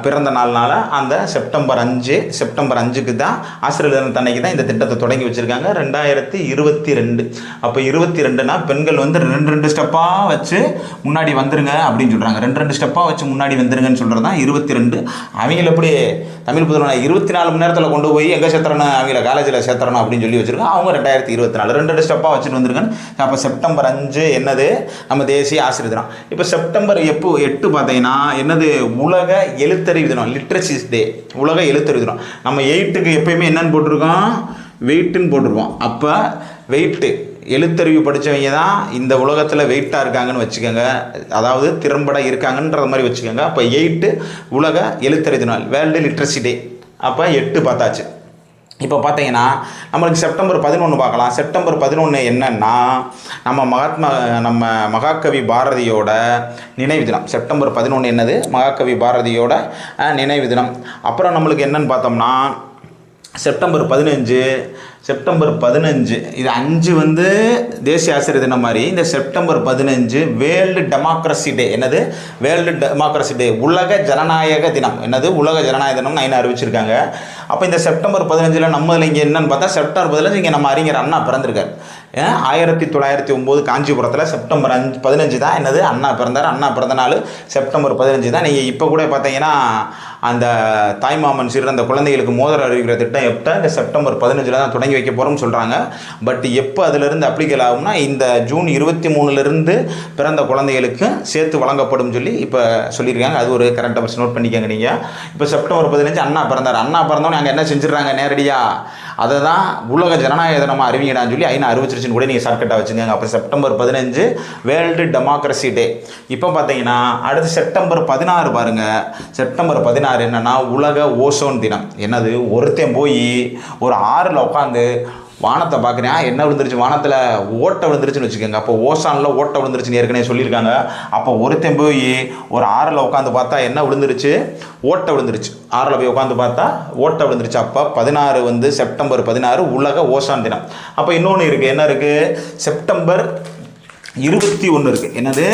பிறந்த நாள்னால அந்த செப்டம்பர் 5க்கு தான் ஆசிரியர் தினத்தன்னைக்கு தான் இந்த திட்டத்தை தொடங்கி வச்சுருக்காங்க 2022. அப்போ 22னா பெண்கள் வந்து 2 ஸ்டெப்பாக வச்சு முன்னாடி வந்துருங்க அப்படின்னு சொல்கிறாங்க. 2 ஸ்டெப்பாக வச்சு முன்னாடி வந்துருங்கன்னு சொல்கிறது தான் 22. அவங்கள எப்படி தமிழ் புதுமை 24 மணி நேரத்தில் கொண்டு போய் எங்கே சேர்த்துறணும், அவங்கள காலேஜில் சேர்த்துறணும் அப்படின்னு சொல்லி வச்சுருக்கோம். அவங்க 2024 2 ஸ்டெப்பாக வச்சுட்டு வந்துருக்கேன்னு. அப்போ செப்டம்பர் 5 என்னது, நம்ம தேசிய ஆசிரியர் தினம். இப்போ செப்டம்பர் 8 பார்த்தீங்கன்னா என்னது, உலக எழுத்தறிவு தினம், லிட்ரசி டே, உலக எழுத்தறிவு தினம். நம்ம 8க்கு எப்பயுமே என்னன்னு போட்டிருக்கோம், வெயிட்டுன்னு போட்டிருக்கோம். அப்போ வெயிட்டு எழுத்தறிவு படித்தவங்க தான் இந்த உலகத்தில் வெயிட்டாக இருக்காங்கன்னு வச்சுக்கோங்க, அதாவது திறம்பட இருக்காங்கன்ற மாதிரி வச்சுக்கோங்க. அப்போ 8 உலக எழுத்தறிவு தினம், வேர்ல்டு லிட்ரசி டே. அப்போ 8 பார்த்தாச்சு. இப்போ பார்த்தீங்கன்னா நம்மளுக்கு செப்டம்பர் 11 பார்க்கலாம். செப்டம்பர் 11 என்னன்னா நம்ம மகாகவி பாரதியோட நினைவு தினம். செப்டம்பர் 11 என்னது, மகாகவி பாரதியோட நினைவு தினம். அப்புறம் நம்மளுக்கு என்னன்னு பார்த்தோம்னா செப்டம்பர் 15 இது 5 வந்து தேசிய ஆசிரியர் தினம் மாதிரி, இந்த செப்டம்பர் 15 வேர்ல்டு டெமோக்ரஸி டே. என்னது, வேர்ல்டு டெமோக்ரஸி டே, உலக ஜனநாயக தினம். என்னது, உலக ஜனநாயக தினம் என்ன அறிவிச்சிருக்காங்க. அப்போ இந்த செப்டம்பர் 15 நம்மதில் இங்கே என்னன்னு பார்த்தா செப்டம்பர் 15 இங்கே நம்ம அறிஞர் அண்ணா பிறந்திருக்கார். 1909 காஞ்சிபுரத்தில் செப்டம்பர் 15 தான் என்னது, அண்ணா பிறந்தார். அண்ணா பிறந்த நாள் செப்டம்பர் 15 தான். நீங்கள் இப்போ கூட பார்த்தீங்கன்னா அந்த தாய்மாமன் சிறு அந்த குழந்தைகளுக்கு மோதிரம் அறிவிக்கிற திட்டம் எப்போ, இந்த செப்டம்பர் 15 தான் தொடங்கி வைக்க போகிறோம்னு சொல்கிறாங்க. பட் எப்போ அதிலிருந்து அப்ளிகல் ஆகும்னா இந்த ஜூன் 23 பிறந்த குழந்தைகளுக்கு சேர்த்து வழங்கப்படும் சொல்லி இப்போ சொல்லியிருக்காங்க. அது ஒரு கரண்ட் அஃபேர்ஸ் நோட் பண்ணிக்கங்க நீங்கள். இப்போ செப்டம்பர் 15 அண்ணா பிறந்தார். அண்ணா பிறந்தோன்னே அங்கே என்ன செஞ்சிடறாங்க, நேரடியாக அதை தான் உலக ஜனநாயக தினமாக அறிவிங்கடான்னு சொல்லி ஐநா அறிவிச்சிருச்சுன்னு கூட நீங்கள் ஷார்ட்கட்டாக வச்சுக்கோங்க. அப்போ செப்டம்பர் 15 வேர்ல்டு டெமோக்ரஸி டே. இப்போ பார்த்தீங்கன்னா அடுத்து செப்டம்பர் 16 பாருங்கள். செப்டம்பர் 16 என்னென்னா உலக ஓசோன் தினம். என்னது, ஒருத்தன் போய் ஒரு ஆறில் உட்காந்து வானத்தை பார்க்குறேன், என்ன விழுந்துருச்சு, வானத்தில் ஓட்டை விழுந்துருச்சுன்னு வச்சுக்கோங்க. அப்போ ஓசானில் ஓட்டை விழுந்துருச்சுன்னு ஏற்கனவே சொல்லியிருக்காங்க. அப்போ ஒருத்தன் போய் ஒரு ஆறில் உட்காந்து பார்த்தா என்ன விழுந்துருச்சு, ஓட்டை விழுந்துருச்சு. ஆறில் போய் உட்காந்து பார்த்தா ஓட்டை விழுந்துருச்சு. அப்போ 16 வந்து செப்டம்பர் 16 உலக ஓசான் தினம். அப்போ இன்னொன்று இருக்குது, என்ன இருக்குது, செப்டம்பர் 21 இருக்குது. என்னது,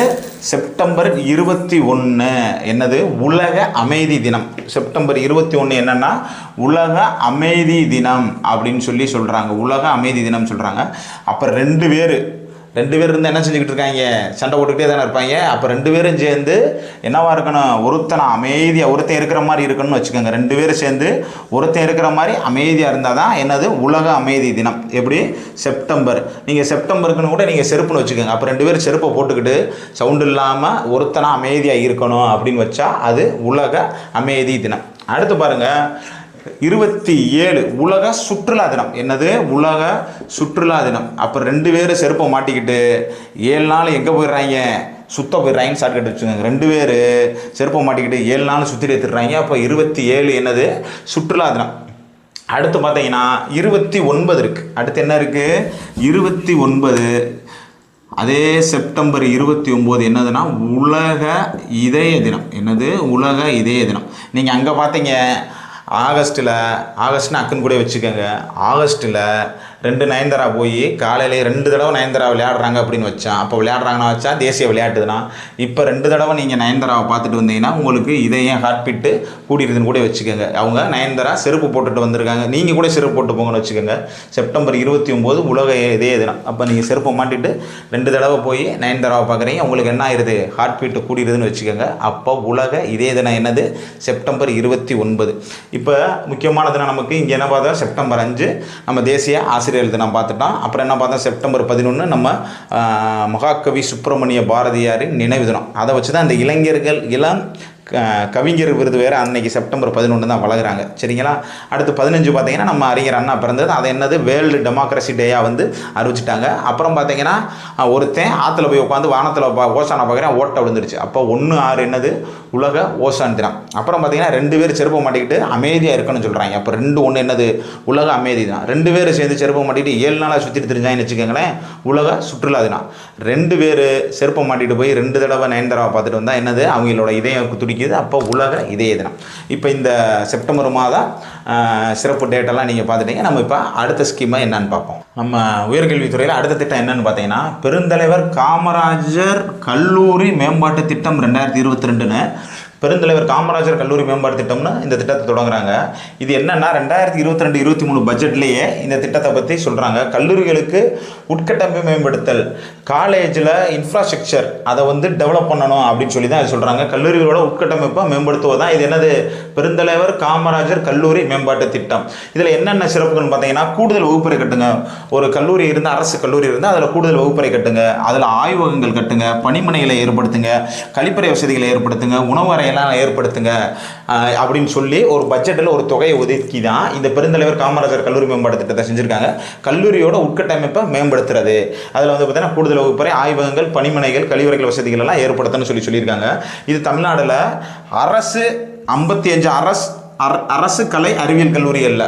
செப்டம்பர் 21 என்னது, உலக அமைதி தினம். செப்டம்பர் 21 என்னன்னா உலக அமைதி தினம் அப்படின்னு சொல்லி சொல்கிறாங்க. உலக அமைதி தினம் சொல்கிறாங்க. அப்போ ரெண்டு பேர் இருந்து என்ன செஞ்சுக்கிட்டு இருக்காங்க, சண்டை போட்டுக்கிட்டே தானே இருப்பாங்க. அப்போ 2 பேரும் சேர்ந்து என்னவா இருக்கணும், ஒருத்தனை அமைதியாக ஒருத்தன் இருக்கிற மாதிரி இருக்கணும்னு வச்சுக்கோங்க. 2 பேரும் சேர்ந்து ஒருத்தன் இருக்கிற மாதிரி அமைதியாக இருந்தால் தான் என்னது உலக அமைதி தினம். எப்படி, செப்டம்பர், நீங்கள் செப்டம்பருக்குன்னு கூட நீங்கள் செருப்புன்னு வச்சுக்கோங்க. அப்போ 2 பேரும் செருப்பை போட்டுக்கிட்டு சவுண்டு இல்லாமல் ஒருத்தனை அமைதியாக இருக்கணும் அப்படின்னு வச்சா அது உலக அமைதி தினம். அடுத்து பாருங்கள் 27 உலக சுற்றுலா தினம். என்னது, உலக சுற்றுலா தினம். அப்போ 2 பேரும் செருப்பை மாட்டிக்கிட்டு 7 நாள் எங்கே போயிடுறாங்க, சுத்த போயிடுறாங்கன்னு ஷார்ட்கட் வச்சுக்கோங்க. 2 பேர் செருப்பை மாட்டிக்கிட்டு 7 நாள் சுற்றி எடுத்துடுறாங்க. அப்போ 27 என்னது, சுற்றுலா தினம். அடுத்து பார்த்தீங்கன்னா 29 இருக்குது. அடுத்து என்ன இருக்குது, 29 அதே செப்டம்பர் 29 என்னதுன்னா உலக இதய தினம். என்னது, உலக இதய தினம். நீங்கள் அங்கே பார்த்தீங்க ஆகஸ்ட்னு அக்குன்னு கூட வச்சுக்கோங்க. ஆகஸ்ட்டில் 2 நயன்தாரா போய் காலையிலே 2 தடவை நயன்தாரா விளையாடுறாங்க அப்படின்னு வச்சான். அப்போ விளையாடுறாங்கன்னா வச்சா தேசிய விளையாட்டுதுன்னா, இப்போ 2 தடவை நீங்கள் நயன்தாராவை பார்த்துட்டு வந்தீங்கன்னா உங்களுக்கு இதயம் ஹார்ட் பீட்டு கூடிடுதுன்னு கூட வச்சுக்கோங்க. அவங்க நயன்தாரா செருப்பு போட்டுட்டு வந்திருக்காங்க, நீங்கள் கூட செருப்பு போட்டு போங்கன்னு வச்சுக்கோங்க. செப்டம்பர் 29 உலக இதய தினம். அப்போ நீங்கள் செருப்பை மாட்டிட்டு 2 தடவை போய் நயன்தாராவை பார்க்குறீங்க, உங்களுக்கு என்ன ஆயிடுது, ஹார்ட் பீட்டு கூடிடுதுன்னு வச்சுக்கோங்க. அப்போ உலக இதய தினம் என்னது, செப்டம்பர் 29. இப்போ முக்கியமான தினம் நமக்கு இங்கே என்ன பார்த்தா செப்டம்பர் 5 நம்ம தேசிய ஆசிரியர் தினம் பார்த்துட்டோம். அப்புறம் என்ன பார்த்தா செப்டம்பர் 11 நம்ம மகாகவி சுப்பிரமணிய பாரதியாரின் நினைவு தினம். அதை வச்சு தான் இந்த இளைஞர்கள் இளம் கவிஞர் விருது வேறு அன்னைக்கு செப்டம்பர் 11 தான் வழங்குறாங்க. சரிங்களா? அடுத்து 15 பார்த்தீங்கன்னா நம்ம அறிஞர் அண்ணா பிறந்தது. அது என்னது, வேர்ல்டு டெமோக்ரஸி டேயாக வந்து அறிவிச்சிட்டாங்க. அப்புறம் பார்த்தீங்கன்னா ஒருத்தன் ஆற்றுல போய் உட்காந்து வானத்தில் ஓசானை பார்க்குறேன், ஓட்டை விழுந்துருச்சு. அப்போ 1/6 என்னது, உலக ஓசான் தினம். அப்புறம் பார்த்தீங்கன்னா 2 பேர் செருப்பை மாட்டிக்கிட்டு அமைதியாக இருக்கணும்னு சொல்கிறாங்க. அப்போ 2/1 என்னது, உலக அமைதி தினம். 2 பேர் சேர்ந்து செருப்பை மாட்டிக்கிட்டு 7 நாளாக சுற்றிட்டு தெரிஞ்சாங்கன்னு வச்சுக்கோங்களேன், உலக சுற்றுலா தினம். 2 பேர் செருப்பை மாட்டிகிட்டு போய் 2 தடவை நயன்தாராவை பார்த்துட்டு வந்தால் என்னது, அவங்களோட இதயம் துடிக்குது. அப்போ உலக இதய தினம். இப்போ இந்த செப்டம்பர் மாதம் சிறப்பு டேட்டெல்லாம் நீங்கள் பார்த்துட்டீங்க. நம்ம இப்போ அடுத்த ஸ்கீமை என்னன்னு பார்ப்போம். நம்ம உயர்கல்வித்துறையில் அடுத்த திட்டம் என்னன்னு பார்த்தீங்கன்னா, பெருந்தலைவர் காமராஜர் கல்லூரி மேம்பாட்டு திட்டம் 2022ன்னு பெருந்தலைவர் காமராஜர் கல்லூரி மேம்பாட்டு திட்டம்னு இந்த திட்டத்தை தொடங்குறாங்க. இது என்னென்னா 2022-23 பட்ஜெட்லேயே இந்த திட்டத்தை பற்றி சொல்கிறாங்க. கல்லூரிகளுக்கு உட்கட்டமைப்பு மேம்படுத்தல், காலேஜில் இன்ஃப்ராஸ்ட்ரக்சர் அதை வந்து டெவலப் பண்ணணும் அப்படின்னு சொல்லி தான் இது சொல்கிறாங்க. கல்லூரிகளோட உட்கட்டமைப்பை மேம்படுத்துவதான் இது என்னது, பெருந்தலைவர் காமராஜர் கல்லூரி மேம்பாட்டு திட்டம். இதில் என்னென்ன சிறப்புகள்னு பார்த்தீங்கன்னா, கூடுதல் வகுப்பறை கட்டுங்க. ஒரு கல்லூரி இருந்தால், அரசு கல்லூரி இருந்தால் அதில் கூடுதல் வகுப்பறை கட்டுங்க, அதில் ஆய்வகங்கள் கட்டுங்க, பணிமனைகளை ஏற்படுத்துங்க, கழிப்பறை வசதிகளை ஏற்படுத்துங்க, உணவறை எல்லாம் ஏற்படுத்துங்க அப்படின்னு சொல்லி ஒரு பட்ஜெட்டில் ஒரு தொகையை ஒதுக்கி தான் இந்த பெருந்தலைவர் காமராஜர் கல்லூரி மேம்பாட்டு திட்டத்தை செஞ்சுருக்காங்க. கல்லூரியோட உட்கட்டமைப்பை மேம்படுத்துறது, அதில் வந்து பார்த்தீங்கன்னா கூடுதல் வகுப்பறை, ஆய்வகங்கள், பணிமனைகள், கழிவறைகள் வசதிகள் எல்லாம் ஏற்படுத்தணும்னு சொல்லியிருக்காங்க. இது தமிழ்நாட்டில் அரசு 55 அரசு கலை அறிவியல் கல்லூரிகளில்,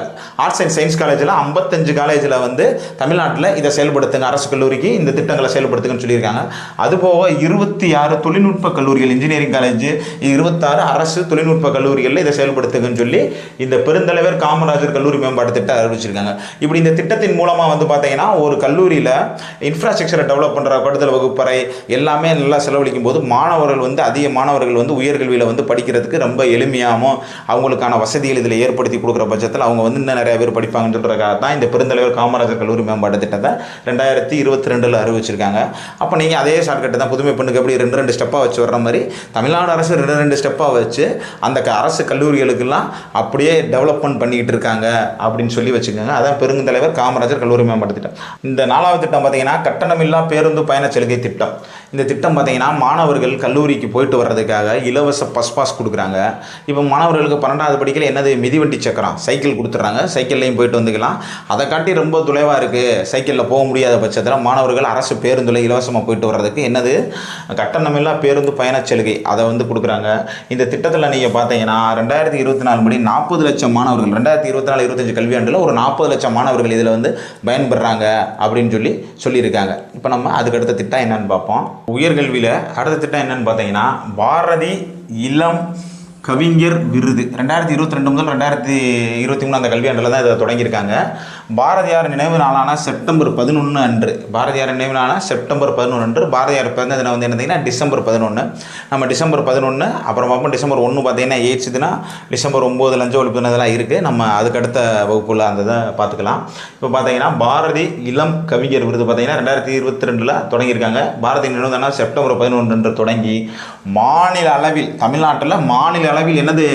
ஆர்ட்ஸ் அண்ட் சயின்ஸ் காலேஜில் 55 காலேஜில் வந்து தமிழ்நாட்டில் இதை செயல்படுத்துங்க, அரசு கல்லூரிக்கு இந்த திட்டங்களை செயல்படுத்துங்கன்னு சொல்லியிருக்காங்க. அதுபோக 26 தொழில்நுட்ப கல்லூரிகள், இன்ஜினியரிங் காலேஜ் 26 அரசு தொழில்நுட்ப கல்லூரிகளில் இதை செயல்படுத்துங்கன்னு சொல்லி இந்த பெருந்தலைவர் காமராஜர் கல்லூரி மேம்பாட்டு திட்டம் அறிவிச்சிருக்காங்க. இப்படி இந்த திட்டத்தின் மூலமாக வந்து பார்த்தீங்கன்னா ஒரு கல்லூரியில் இன்ஃப்ராஸ்ட்ரக்சரை டெவலப் பண்ணுற கூடுதல் வகுப்பறை எல்லாமே நல்லா செலவழிக்கும் போது மாணவர்கள் வந்து அதிக மாணவர்கள் வந்து உயர்கல்வியில் வந்து படிக்கிறதுக்கு ரொம்ப எளிமையாகவும் அவங்களுக்கான வசதிகள் இதில் ஏற்படுத்தி கொடுக்குற பட்சத்தில் அவங்க வந்து இன்னும் நிறைய பேர் படிப்பாங்கன்னு சொல்கிறதுக்காக தான் இந்த பெருந்தலைவர் காமராஜர் கல்லூரி மேம்பாட்டு திட்டத்தை 2022 அறிவிச்சிருக்காங்க. அப்போ நீங்கள் அதே ஷார்ட்கட்டு தான், புதுமை பெண்ணுக்கு எப்படி 2 ஸ்டெப்பாக வச்சு வர்ற மாதிரி தமிழ்நாடு அரசு 2 ஸ்டெப்பாக வச்சு அந்த அரசு கல்லூரிகளுக்கெல்லாம் அப்படியே டெவலப்மெண்ட் பண்ணிக்கிட்டு இருக்காங்க அப்படின்னு சொல்லி வச்சுக்கோங்க. அதான் பெருந்தலைவர் காமராஜர் கல்லூரி மேம்பாட்டு திட்டம். இந்த 4வது திட்டம் பார்த்தீங்கன்னா கட்டணமில்லா பேருந்து பயண சலுகை திட்டம். இந்த திட்டம் பார்த்தீங்கன்னா மாணவர்கள் கல்லூரிக்கு போயிட்டு வர்றதுக்காக இலவச பாஸ் கொடுக்குறாங்க. இப்போ மாணவர்களுக்கு 12வது படிக்கல என்னது, மிதிவண்டி சக்கரம் சைக்கிள் கொடுத்துட்றாங்க, சைக்கிள்லையும் போயிட்டு வந்துக்கலாம். அதை காட்டி ரொம்ப தொலைவாக இருக்குது, சைக்கிளில் போக முடியாத பட்சத்தில் மாணவர்கள் அரசு பேருந்தில் இலவசமாக போயிட்டு வர்றதுக்கு என்னது, கட்டணமில்லா பேருந்து பயண சலுகை அதை வந்து கொடுக்குறாங்க. இந்த திட்டத்தில் நீங்கள் பார்த்தீங்கன்னா 2024 படி 40 லட்சம் மாணவர்கள் 2024-25 கல்வியாண்டில் ஒரு 40 லட்சம் மாணவர்கள் இதில் வந்து பயன்பெறாங்க அப்படின்னு சொல்லியிருக்காங்க. இப்போ நம்ம அதுக்கு அடுத்த திட்டம் என்னன்னு பார்ப்போம். உயர்கல்வியில் அடுத்த திட்டம் என்னன்னு பார்த்தீங்கன்னா, பாரதி இளம் கவிஞர் விருது 2022 முதல் 2023 அந்த கல்வியாண்டில் தான் இதை தொடங்கியிருக்காங்க. பாரதியார் நினைவு நாளான செப்டம்பர் 11 அன்று, பாரதியார் நினைவு நாளான செப்டம்பர் 11 அன்று, பாரதியார் பிறந்த தினம் வந்து என்னன்னா டிசம்பர் 11. நம்ம டிசம்பர் 11 அப்புறம் பார்ப்போம். டிசம்பர் 1 பார்த்தீங்கன்னா எய்ட்ஸ் தினம், டிசம்பர் 9 லஞ்ச ஒழிப்பு தினம் இதெல்லாம் இருக்குது. நம்ம அதுக்கடுத்த வகுப்புல அந்த இதை பார்த்துக்கலாம். இப்போ பார்த்தீங்கன்னா பாரதி இளம் கவிஞர் விருது பார்த்தீங்கன்னா 2022 தொடங்கியிருக்காங்க. பாரதி நினைவு நாள் செப்டம்பர் 11 அன்று தொடங்கி மாநில அளவில், தமிழ்நாட்டில் மாநில அளவில் என்னது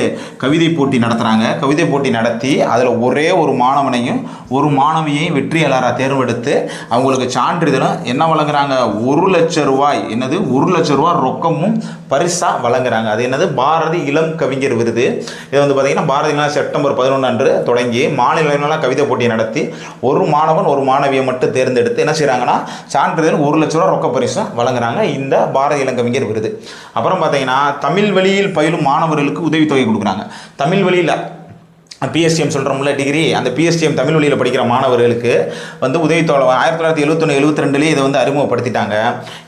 கவிதை போட்டி நடத்துகிறாங்க. கவிதை போட்டி நடத்தி அதில் ஒரே ஒரு மாணவனையும் ஒரு மாணவியையும் வெற்றியாளராக தேர்ந்தெடுத்து அவங்களுக்கு சான்றிதழும் என்ன வழங்குறாங்க, 1 லட்சம் ரூபாய், என்னது 1 லட்சம் ரூபாய் ரொக்கமும் பரிசாக வழங்குறாங்க. அது என்னது, பாரதி இளம் கவிஞர் விருது. இதை வந்து பார்த்தீங்கன்னா பாரதி செப்டம்பர் 11 அன்று தொடங்கி மாநில அளவில் கவிதை போட்டியை நடத்தி ஒரு மாணவன் ஒரு மாணவியை மட்டும் தேர்ந்தெடுத்து என்ன செய்கிறாங்கன்னா சான்றிதழ் 1 லட்சம் ரூபாய் ரொக்க பரிசும் வழங்குறாங்க இந்த பாரதி இளம் கவிஞர் விருது. அப்புறம் பார்த்தீங்கன்னா தமிழ் வழியில் பயிலும் மாணவர்களுக்கு உதவித்தொகை கொடுக்குறாங்க. தமிழ் வழியில் பிஎஸ்டிஎம் சொல்கிறோம்ல டிகிரி, அந்த பிஎஸ்டிஎம் தமிழ் வழியில் படிக்கிற மாணவர்களுக்கு வந்து உதவித்தொகை 1971-72 இதை வந்து அறிமுகப்படுத்திட்டாங்க.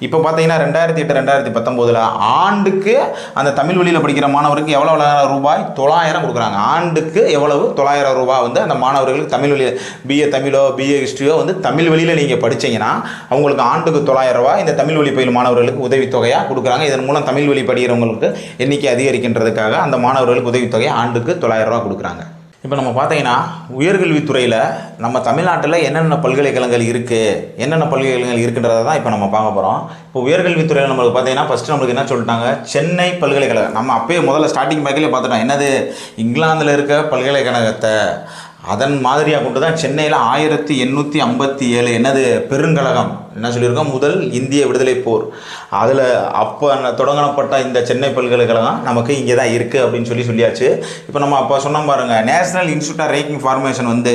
இப்போ பார்த்தீங்கன்னா 2008-2019 ஆண்டுக்கு அந்த தமிழ் வழியில் படிக்கிற மாணவருக்கு எவ்வளோ ரூபாய் 900 கொடுக்குறாங்க. ஆண்டுக்கு எவ்வளவு 900 ரூபாய் வந்து அந்த மாணவர்களுக்கு தமிழ் வழியில் பிஏ தமிழோ பிஏ ஹிஸ்ட்ரியோ வந்து தமிழ் வழியில் நீங்கள் படித்தீங்கன்னா அவங்களுக்கு ஆண்டுக்கு 900 ரூபாய் இந்த தமிழ் வழி பயிலும் மாணவர்களுக்கு உதவித்தொகையாக கொடுக்குறாங்க. இதன் மூலம் தமிழ் வழி படிக்கிறவங்களுக்கு எண்ணிக்கை அதிகரிக்கின்றதுக்காக அந்த மாணவர்களுக்கு உதவித்தொகை ஆண்டுக்கு 900 ரூபாய் கொடுக்குறாங்க. இப்போ நம்ம பார்த்தீங்கன்னா உயர்கல்வித்துறையில் நம்ம தமிழ்நாட்டில் என்னென்ன பல்கலைக்கழகங்கள் இருக்குது, என்னென்ன பல்கலைக்கழகங்கள் இருக்குன்றதை தான் இப்போ நம்ம பார்க்க போகிறோம். இப்போ உயர்கல்வித்துறையில் நம்மளுக்கு பார்த்தீங்கன்னா ஃபஸ்ட்டு நம்மளுக்கு என்ன சொல்லிட்டாங்க, சென்னை பல்கலைக்கழகம். நம்ம அப்பயே முதல்ல ஸ்டார்டிங் பேக்கிலே பார்த்துட்டோம், என்னது இங்கிலாந்தில் இருக்க பல்கலைக்கழகத்தை அதன் மாதிரியாக கொண்டு தான் சென்னையில் 1857 என்னது பெருங்கழகம் என்ன சொல்லியிருக்கோம், முதல் இந்திய விடுதலை போர், அதில் அப்போ தொடங்கப்பட்ட இந்த சென்னை பல்கலைக்கழகம் நமக்கு இங்கே தான் இருக்குது அப்படின்னு சொல்லியாச்சு. இப்போ நம்ம அப்போ சொன்னோம் பாருங்கள், national institute of ranking formation வந்து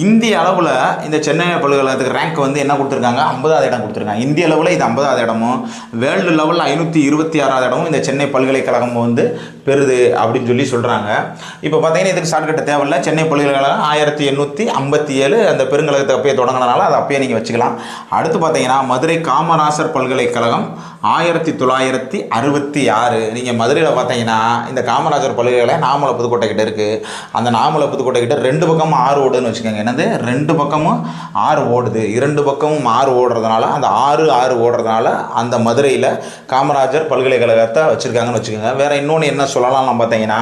இந்திய அளவில் இந்த சென்னை பல்கலைக்கழகத்துக்கு ரேங்க் வந்து என்ன கொடுத்துருக்காங்க, 50வது இடம் கொடுத்துருக்காங்க. இந்திய அளவில் இது 50வது இடமும், வேர்ல்டு லெவலில் 526வது இடமும் இந்த சென்னை பல்கலைக்கழகம் வந்து பெறுது அப்படின்னு சொல்கிறாங்க. இப்போ பார்த்தீங்கன்னா இதுக்கு ஷார்ட்கட் தேவையில்லை, சென்னை பல்கலைக்கழகம் 1857 அந்த பெருங்கழகத்தை அப்பயே தொடங்கினால அதை அப்பயே நீங்கள் வச்சுக்கலாம். அடுத்து பார்த்தீங்கன்னா மதுரை காமராசர் பல்கலைக்கழகம் 1966. நீங்கள் மதுரையில் பார்த்தீங்கன்னா இந்த காமராஜர் பல்கலைக்கழகம் நாமலை புதுக்கோட்டை கிட்ட இருக்குது. அந்த நாமலை புதுக்கோட்டை கிட்ட 2 பக்கமும் 6 ஓடுன்னு வச்சுக்கோங்க. என்னது 2 பக்கமும் 6 ஓடுது, 2 பக்கமும் 6 ஓடுறதுனால அந்த 6 ஓடுறதுனால அந்த மதுரையில் காமராஜர் பல்கலைக்கழகத்தை வச்சுருக்காங்கன்னு வச்சுக்கோங்க. வேறு இன்னொன்று என்ன சொல்லலாம்னு பார்த்தீங்கன்னா,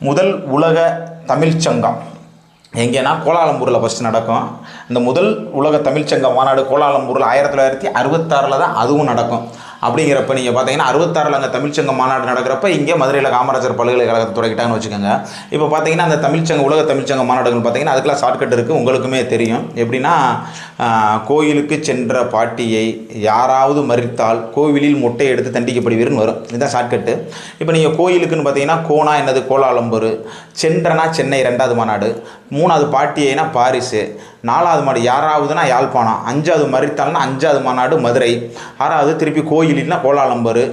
முதல் உலக தமிழ்ச்சங்கம் எங்கேனா கோலாலம்பூரில் ஃபஸ்ட்டு நடக்கும். இந்த முதல் உலக தமிழ்ச்சங்க மாநாடு கோலாலம்பூரில் 1966 தான் அதுவும் நடக்கும். அப்படிங்கிறப்ப நீங்கள் பார்த்தீங்கன்னா 66 அங்கே தமிழ்ச்சங்க மாநாடு நடக்கிறப்ப இங்கே மதுரையில் காமராஜர் பல்கலைக்கழகத்தை தொடங்கிட்டாங்கன்னு வச்சுக்கோங்க. இப்போ பார்த்தீங்கன்னா அந்த தமிழ்ச்சங்க உலக தமிழ்ச்சங்க மாநாடுகள் பார்த்தீங்கன்னா அதுக்கெல்லாம் ஷார்ட்கட் இருக்குது, உங்களுக்குமே தெரியும். எப்படின்னா, கோயிலுக்கு சென்ற பாட்டியை யாராவது மறித்தால் கோவிலில் மொட்டை எடுத்து தண்டிக்கப்படுவீர்னு வரும். இதுதான் ஷார்ட்கட்டு. இப்போ நீங்கள் கோயிலுக்குன்னு பார்த்தீங்கன்னா கோனா என்னது கோலாலம்பூர், சென்றனா சென்னை 2வது மாநாடு, 3வது பாட்டியைனா பாரிஸு, 4வது மாடு யாராவதுனா யாழ்ப்பாணம், 5வது மறித்தால்னா 5வது மாநாடு மதுரை, 6வது திருப்பி கோயிலில்னா கோலாலம்பூர்,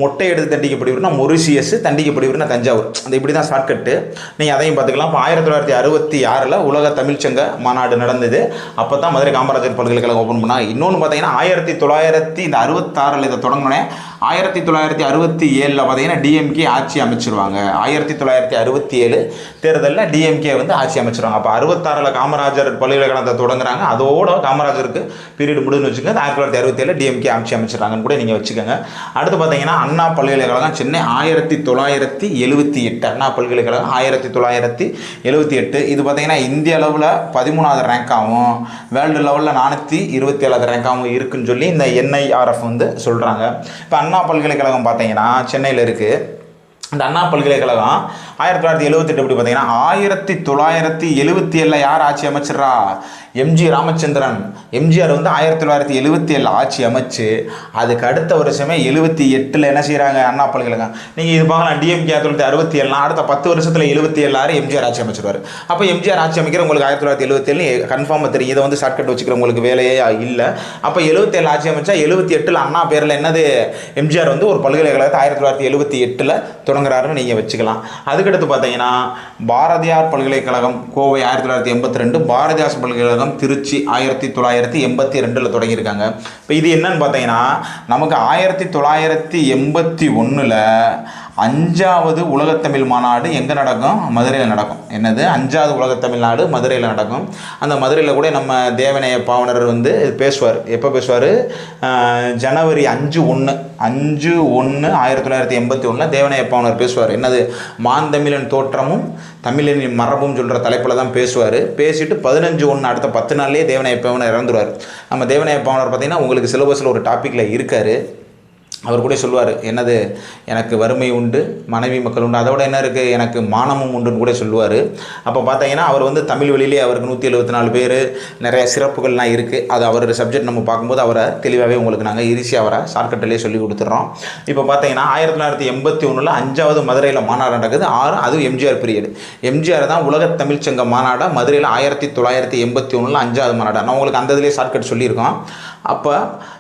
மொட்டை எடுத்து தண்டிக்கப்படுவீர்னா மொரிஷியஸ், தண்டிக்கப்படுவீர்னா தஞ்சாவூர். அந்த இப்படி தான் ஷார்ட்கட்டு, நீங்கள் அதையும் பார்த்துக்கலாம். இப்போ 1966 உலக தமிழ்ச்சங்க மாநாடு நடந்தது. அப்போ தான் மதுரை காமராஜர் பல்கலைக்கழகம் ஓப்பன் பண்ணாங்க. இன்னொன்று பார்த்தீங்கன்னா 1966 இதை தொடங்கினே 1967 பார்த்தீங்கன்னா டிஎம்கே ஆட்சி அமைச்சிருவாங்க. 1967 தேர்தலில் டிஎம்கே வந்து ஆட்சி அமைச்சிருவாங்க. அப்போ 66 காமராஜர் பல்கலைக்கழகத்தை தொடங்குறாங்க. அதோட காமராஜருக்கு பீரியட் முடிஞ்சுன்னு வச்சுக்கோங்க. 1967 டிஎம்கே ஆட்சி அமைச்சிடறாங்கன்னு கூட நீங்கள் வச்சுக்கோங்க. அடுத்து பார்த்தீங்கன்னா அண்ணா பல்கலைக்கழகம் சென்னை 1978. அண்ணா பல்கலைக்கழகம் 1978. இது பார்த்தீங்கன்னா இந்திய அளவில் 13வது ரேங்காகவும் வேர்ல்டு லெவலில் 427வது ரேங்காகவும் இருக்குன்னு சொல்லி இந்த என்ஐஆர்எஃப் வந்து சொல்கிறாங்க. இப்போ அண்ணா பல்கலைக்கழகம் பார்த்தீங்கன்னா சென்னையில் இருக்குது. இந்த அண்ணா பல்கலைக்கழகம் 1978 எப்படி பார்த்தீங்கன்னா 1977 யார் ஆட்சி அமைச்சிட்றா, எம்ஜி ராமச்சந்திரன். எம்ஜிஆர் வந்து 1977 ஆட்சி அமைச்சு அதுக்கு அடுத்த வருஷமே 78 என்ன செய்கிறாங்க அண்ணா பல்கலைக்கழகம். நீங்கள் இது பார்க்கலாம், டிஎம்கே 1967 அடுத்த 10 வருஷத்தில் 77 எம்ஜிஆர் ஆட்சி அமைச்சிருவார். அப்போ எம்ஜிஆர் ஆட்சி அமைக்கிற உங்களுக்கு 1977 கன்ஃபார்மாக தெரியும். இதை வந்து ஷார்ட்கட் வச்சுக்கிறவங்களுக்கு வேலையே இல்லை. அப்போ 77 ஆட்சி அமைச்சா 78 அண்ணா பேரில் என்னது எம்ஜிஆர் வந்து ஒரு பல்கலைக்கழகத்தை 1978 தொடங்குறாருன்னு நீங்கள் வச்சுக்கலாம். அதுக்கடுத்து பார்த்தீங்கன்னா பாரதியார் பல்கலைக்கழகம் கோவை 1982, பாரதிதாசன் பல்கலைக்கழகம் திருச்சி 1982 தொடங்கியிருக்காங்க. இப்போ இது என்னன்னு பார்த்தீங்கன்னா, நமக்கு 1981 5வது உலகத்தமிழ் மாநாடு எங்கே நடக்கும், மதுரையில் நடக்கும். என்னது 5வது உலகத்தமிழ் நாடு மதுரையில் நடக்கும். அந்த மதுரையில் கூட நம்ம தேவநேய பாவனர் வந்து பேசுவார். எப்போ பேசுவார், ஜனவரி 5/1/1981 தேவநேய பாவனர் பேசுவார். என்னது மாந்தமிழன் தோற்றமும் தமிழனின் மரபும் சொல்கிற தலைப்பில் தான் பேசுவார். பேசிட்டு 15/1 அடுத்த 10 நாள்லேயே தேவநேய பாவனர் இறந்துருவார். நம்ம தேவநேய பாவனர் பார்த்திங்கன்னா உங்களுக்கு சிலபஸில் ஒரு டாப்பிக்கில் இருக்கார். அவர் கூட சொல்லுவார், என்னது எனக்கு வறுமை உண்டு, மனைவி மக்கள் உண்டு, அதோட என்ன இருக்குது எனக்கு மானமும் உண்டுன்னு கூட சொல்லுவார். அப்போ பார்த்தீங்கன்னா அவர் வந்து தமிழ் வழியிலே அவருக்கு 174 பேர் நிறைய சிறப்புகள்லாம் இருக்குது. அது அவரோட சப்ஜெக்ட் நம்ம பார்க்கும்போது அவரை தெளிவாகவே உங்களுக்கு நாங்கள் ஈஸியாக அவரை ஷார்ட்கட்டிலே சொல்லி கொடுத்துட்றோம். இப்போ பார்த்தீங்கன்னா 1981 5வது மதுரையில் மாநாடு நடக்குது. அதுவும் எம்ஜிஆர் பீரியடு. எம்ஜிஆர் தான் உலக தமிழ்ச்சங்க மாநாடாக மதுரையில் 1981 5வது மாநாடு. நான் உங்களுக்கு அந்த இதிலே ஷார்ட்கட் சொல்லியிருக்கோம். அப்போ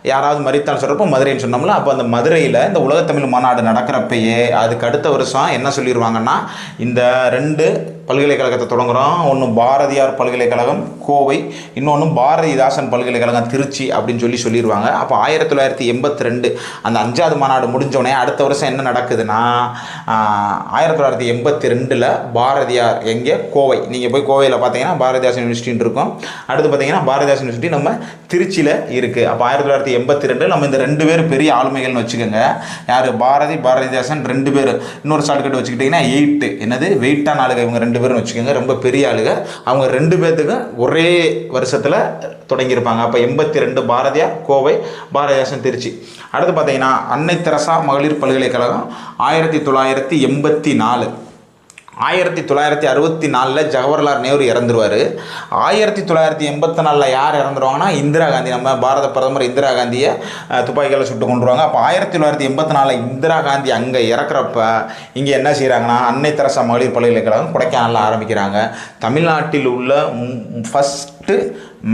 யாராவது மறித்தான் சொல்கிறப்போ மதுரைன்னு சொன்னோம்ல, அப்போ அந்த மதுரையில் இந்த உலகத்தமிழ் மாநாடு நடக்கிறப்பயே அதுக்கு அடுத்த வருஷம் என்ன சொல்லிடுவாங்கன்னா, இந்த 2 பல்கலைக்கழகத்தை தொடங்குகிறோம். ஒன்று பாரதியார் பல்கலைக்கழகம் கோவை, இன்னொன்று பாரதிதாசன் பல்கலைக்கழகம் திருச்சி அப்படின்னு சொல்லிடுவாங்க. அப்போ 1982 அந்த 5வது மாநாடு முடிஞ்சோடனே அடுத்த வருஷம் என்ன நடக்குதுன்னா 1982 பாரதியார் எங்கே கோவை, நீங்கள் போய் கோவையில் பார்த்தீங்கன்னா பாரதிதாசன் யூனிவர்சிட்டின்னு இருக்கும். அடுத்து பார்த்தீங்கன்னா பாரதிதாசன் யூனிவர்சிட்டி நம்ம திருச்சியில் இருக்குது. அப்போ 1982 நம்ம இந்த 2 பேர் பெரிய ஆளுமைகள்னு வச்சுக்கோங்க. யார்? பாரதிதாசன் 2 பேர். இன்னொரு ஷார்ட்கட் வச்சுக்கிட்டிங்கன்னா 8 என்னது வெயிட்டான ஆளுங்க இவங்க 2 பேரும் வச்சுக்கோங்க. ரொம்ப பெரிய ஆளுங்க அவங்க 2 பேர்த்துக்கும் ஒரே வருஷத்தில் தொடங்கியிருப்பாங்க. அப்போ 82 பாரதியார் கோவை, பாரதிதாசன் திருச்சி. அடுத்து பார்த்தீங்கன்னா அன்னை தெரசா மகளிர் பல்கலைக்கழகம் 1984. 1964 ஜவஹர்லால் நேரு இறந்துருவார். 1984 யார் இறந்துருவாங்கன்னா இந்திரா காந்தி, நம்ம பாரத பிரதமர் இந்திரா காந்தியை துப்பாக்கியால் சுட்டு கொண்டுருவாங்க. அப்போ 1984 இந்திரா காந்தி அங்கே இறக்குறப்ப இங்கே என்ன செய்கிறாங்கன்னா அன்னை தெரசா மகளிர் பல்கலைக்கழகம் கொடைக்கானலில் ஆரம்பிக்கிறாங்க. தமிழ்நாட்டில் உள்ள ஃபஸ்ட்டு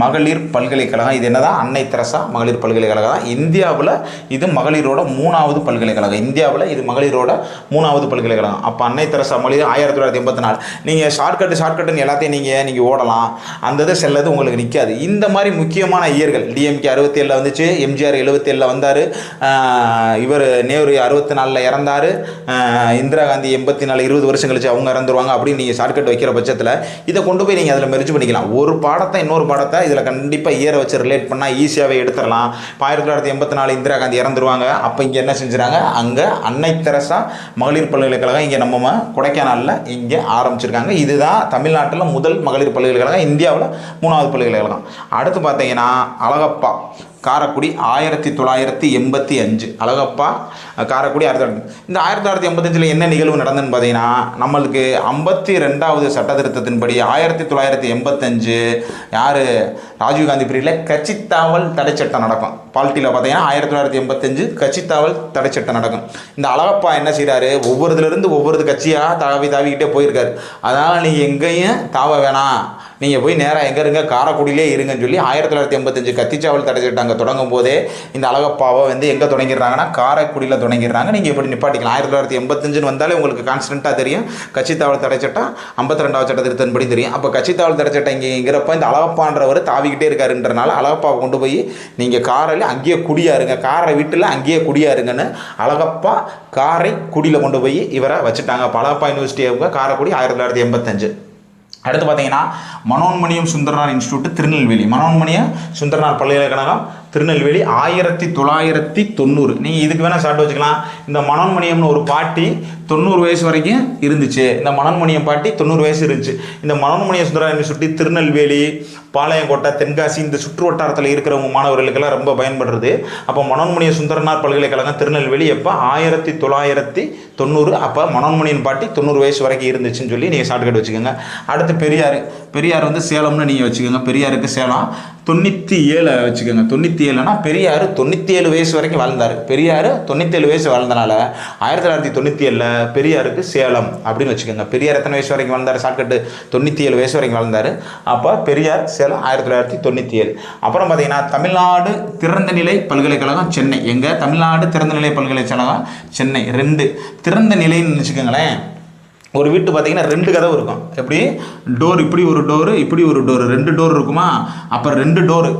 மகளிர் பல்கலைக்கழகம் இது என்னதான் அன்னை தெரசா மகளிர் பல்கலைக்கழகம் தான். இந்தியாவில் இது மகளிரோட 3வது பல்கலைக்கழகம். இந்தியாவில் இது மகளிரோட 3வது பல்கலைக்கழகம். அப்போ அன்னை தெரசா மகளிர் 1984. நீங்கள் ஷார்ட்கட்டுன்னு எல்லாத்தையும் நீங்கள் ஓடலாம், அந்த இது செல்லது உங்களுக்கு நிற்காது. இந்த மாதிரி முக்கியமான இயர்கள் டிஎம்கே 67 வந்துச்சு, எம்ஜிஆர் 77 வந்தார், இவர் நேரு 64 இறந்தார், இந்திரா காந்தி 84 20 வருஷம் கழிச்சு அவங்க இறந்துருவாங்க அப்படின்னு நீங்கள் ஷார்ட்கட் வைக்கிற பட்சத்தில் இதை கொண்டு போய் நீங்கள் அதில் மெர்ஜ் பண்ணிக்கலாம். ஒரு பாடத்தை இன்னொரு பாடத்தை இதில் கண்டிப்பாக இயரை வச்சு ரிலேட் பண்ணால் ஈஸியாகவே எடுத்துடலாம். 1984 இந்திரா காந்தி இறந்துருவாங்க. அப்போ இங்கே என்ன செஞ்சுறாங்க, அங்கே அன்னை தெரசா மகளிர் பல்கலைக்கழகம் இங்கே நம்ம கொடைக்கானலில் இங்கே ஆரம்பிச்சிருக்காங்க. இதுதான் தமிழ்நாட்டில் முதல் மகளிர் பல்கலைக்கழகம், இந்தியாவில் 3வது பல்கலைக்கழகம். அடுத்து பார்த்தீங்கன்னா அழகப்பா காரைக்குடி 1985. அழகப்பா காரைக்குடி 1985. இந்த 1985 என்ன நிகழ்வு நடந்துன்னு பார்த்தீங்கன்னா நம்மளுக்கு 52வது சட்டத்திருத்தத்தின்படி 1985 யார் ராஜீவ்காந்தி பீரியடில் கட்சித்தாவல் தடை சட்டம் நடக்கும். பாலிட்டியில் பார்த்தீங்கன்னா 1985 கட்சித்தாவல் தடை சட்டம் நடக்கும். இந்த அழகப்பா என்ன செய்கிறாரு, ஒவ்வொருதுலேருந்து ஒவ்வொரு கட்சியாக தாவிக்கிட்டே போயிருக்காரு. அதனால் நீங்கள் எங்கேயும் தாவ வேணாம், நீங்கள் போய் நேராக எங்கே இருங்க காரைக்குடியிலே இருங்கன்னு சொல்லி 1985 கத்திச்சாவல் தடை சட்டம் அங்கே தொடங்கும் போதே இந்த அழகப்பாவை எங்கே தொடங்கிடுறாங்கன்னா காரைக்குடியில் தொடங்கிடுறாங்க. நீங்கள் எப்படி நிப்பாட்டிக்கலாம். 1985 வந்தாலே உங்களுக்கு கான்ஸ்டண்ட்டாக தெரியும் கட்சித்தாவல் தடை சட்டம் 52வது சட்ட திருத்தத்தின்படி தெரியும். அப்போ கட்சித்தாவல் தடை சட்டம் இங்கிறப்ப இந்த அழகப்பான்றவர் தாவிக்கிட்டே இருக்காருன்றனால அழகப்பாவை கொண்டு போய் நீங்கள் காரையில் அங்கேயே குடியாருங்க, காரை வீட்டில் அங்கேயே குடியாருங்கன்னு அழகப்பா காரை குடியில் கொண்டு போய் இவரை வச்சுட்டாங்க. அப்போ அழகப்பா யூனிவர்சிட்டி காரைக்குடி 1985. அடுத்து பார்த்தீங்கன்னா மனோன்மணியம் சுந்தரனார் இன்ஸ்டியூட் திருநெல்வேலி, மனோன்மணியம் சுந்தரனார் பல்கலைக்கழகம் திருநெல்வேலி 1990. நீங்கள் இதுக்கு வேணால் ஷார்ட் வச்சுக்கலாம். இந்த மனோன்மணியம்னு ஒரு பாட்டி 90 வயசு வரைக்கும் இருந்துச்சு. இந்த மனோன்மணியம் பாட்டி 90 வயசு இருந்துச்சு. இந்த மனோன்மணியம் சுந்தரனார் யூனிவர்சிட்டி திருநெல்வேலி, பாளையங்கோட்டை, தென்காசி இந்த சுற்று வட்டாரத்தில் இருக்கிறவங்க மாணவர்களுக்கெல்லாம் ரொம்ப பயன்படுறது. அப்போ மனோன்மணிய சுந்தரனார் பல்கலைக்கழகம் திருநெல்வேலி எப்போ 1990. அப்போ மனோன்மணியன் பாட்டி 90 வயசு வரைக்கும் இருந்துச்சுன்னு சொல்லி நீங்கள் ஷார்ட்கட் வச்சுக்கோங்க. அடுத்து பெரியார் சேலம்னு நீங்கள் வச்சுக்கோங்க. பெரியாருக்கு சேலம் 97 வச்சுக்கோங்க. 97னா பெரியார் 97 வயசு வரைக்கும் வாழ்ந்தார். பெரியார் 97 வயசு வாழ்ந்தனால 1997 பெரியாருக்கு சேலம் அப்படின்னு வச்சுக்கோங்க. பெரியார் எத்தனை வயசு வரைக்கும் வாழ்ந்தார், ஷார்ட்கட்டு 97 வயசு வரைக்கும் வாழ்ந்தார். அப்போ பெரியார் சேலம் 1997. அப்புறம் பார்த்தீங்கன்னா தமிழ்நாடு திறந்தநிலை பல்கலைக்கழகம் சென்னை. எங்கே? தமிழ்நாடு திறந்தநிலை பல்கலைக்கழகம் சென்னை. 2 திறந்த நிலைன்னு வச்சுக்கோங்களேன். ஒரு வீட்டு பார்த்தீங்கன்னா 2 கதவு இருக்கும். எப்படி டோர், இப்படி ஒரு டோரு, இப்படி ஒரு டோரு, 2 டோர் இருக்குமா? அப்போ 2 டோரு,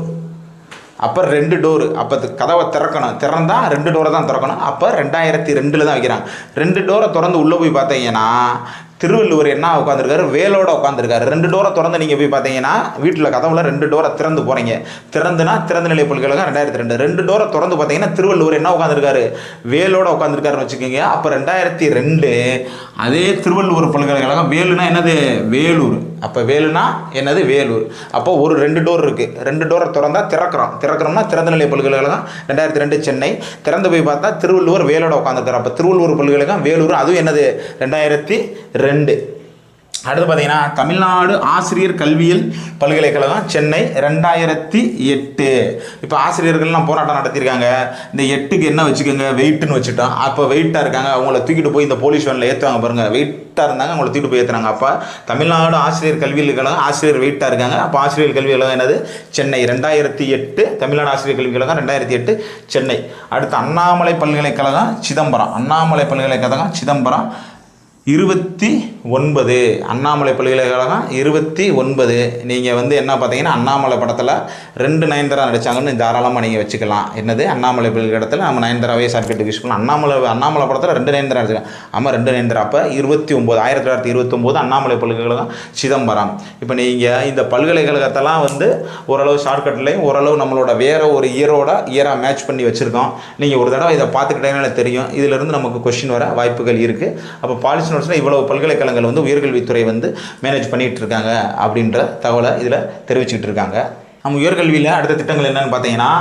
அப்போ கதவை திறந்தால் 2 டோரை தான் திறக்கணும். அப்போ 2002 தான் வைக்கிறாங்க. 2 டோரை திறந்து உள்ளே போய் பார்த்தீங்கன்னா திருவள்ளுவர் என்ன உட்காந்துருக்காரு, வேலோட உட்காந்துருக்காரு. 2 டோரை திறந்து நீங்கள் போய் பார்த்தீங்கன்னா வீட்டில் கதவுல 2 டோரை திறந்து போகிறீங்க. திறந்தநிலை பல்கலைக்கழகம் 2002. 2 டோரை திறந்து பார்த்தீங்கன்னா திருவள்ளுவர் என்ன உட்காந்துருக்காரு, வேலோட உட்காந்துருக்காருன்னு வச்சுக்கோங்க. அப்போ 2002 அதே திருவள்ளுவர் பல்கலைக்கழகம். வேலுனா என்னது, வேலூர். அப்போ வேலுனா என்னது, வேலூர். அப்போ ஒரு 2 டோர் இருக்குது. 2 டோரை திறக்கிறோம்னா திறந்தநிலை பல்கலைக்கழகம் 2002 சென்னை. திறந்து போய் பார்த்தா திருவள்ளுவர் வேலோட உட்காந்துருக்காரு. அப்போ திருவள்ளுவர் பல்கலைக்கழகம் வேலூர், அதுவும் என்னது 2002. அடுத்து பார்த்தீங்கன்னா தமிழ்நாடு ஆசிரியர் கல்வியியல் பல்கலைக்கழகம் சென்னை 2008. இப்போ ஆசிரியர்கள்லாம் போராட்டம் நடத்தியிருக்காங்க. இந்த 8க்கு என்ன வச்சுக்கோங்க, வெயிட்டுன்னு வச்சுட்டோம். அப்போ வெயிட்டாக இருக்காங்க, அவங்கள தூக்கிட்டு போய் இந்த போலீஸ் வேனில் ஏற்றுவாங்க பாருங்கள். வெயிட்டாக இருந்தாங்க, அவங்கள தூக்கிட்டு போய் ஏற்றுறாங்க. அப்போ தமிழ்நாடு ஆசிரியர் கல்வியியல் கழகம் ஆசிரியர் வெயிட்டாக இருக்காங்க. அப்போ ஆசிரியர் கல்வி கழகம் என்னது, சென்னை 2008. தமிழ்நாடு ஆசிரியர் கல்வி கழகம் 2008 சென்னை. அடுத்து அண்ணாமலை பல்கலைக்கழகம் சிதம்பரம். அண்ணாமலை பல்கலைக்கழகம் சிதம்பரம் 29 அண்ணாமலை பல்கலைக்கழகம் 29. நீங்கள் வந்து என்ன பார்த்தீங்கன்னா அண்ணாமலை படத்தில் 2 நயன்தாரா நடித்தாங்கன்னு தாராளமாக நீங்கள் வச்சுக்கலாம். என்னது அண்ணாமலை பல்கலைக்கழகத்தில் நம்ம நயன்தாராவே சர்டிஃபிகேட் யூஸ் பண்ணலாம். அண்ணாமலை படத்தில் 2 நயன்தாரா நடிச்சிருக்காங்க. ஆமாம் 2 நயன்தாரா. அப்போ 1929 அண்ணாமலை பல்கலைக்கழகம் சிதம்பரம். இப்போ நீங்கள் இந்த பல்கலைக்கழகத்தெல்லாம் வந்து ஓரளவு ஷார்ட்கட்லேயும் ஓரளவு நம்மளோட வேற ஒரு இயராக மேட்ச் பண்ணி வச்சுருக்கோம். நீங்கள் ஒரு தடவை இதை பார்த்துக்கிட்டீங்கன்னா தெரியும். இதிலிருந்து நமக்கு கொஸ்டின் வர வாய்ப்புகள் இருக்குது. அப்போ பாலிசி நோட்ஸில் இவ்வளவு பல்கலைக்கழகங்கள் வந்து உயர்கல்வித்துறை வந்து மேனேஜ் பண்ணிகிட்டு இருக்காங்க அப்படின்ற தகவலை இதில் தெரிவிச்சுக்கிட்டு இருக்காங்க. நம்ம உயர்கல்வியில் அடுத்த திட்டங்கள் என்னென்னு பார்த்தீங்கன்னா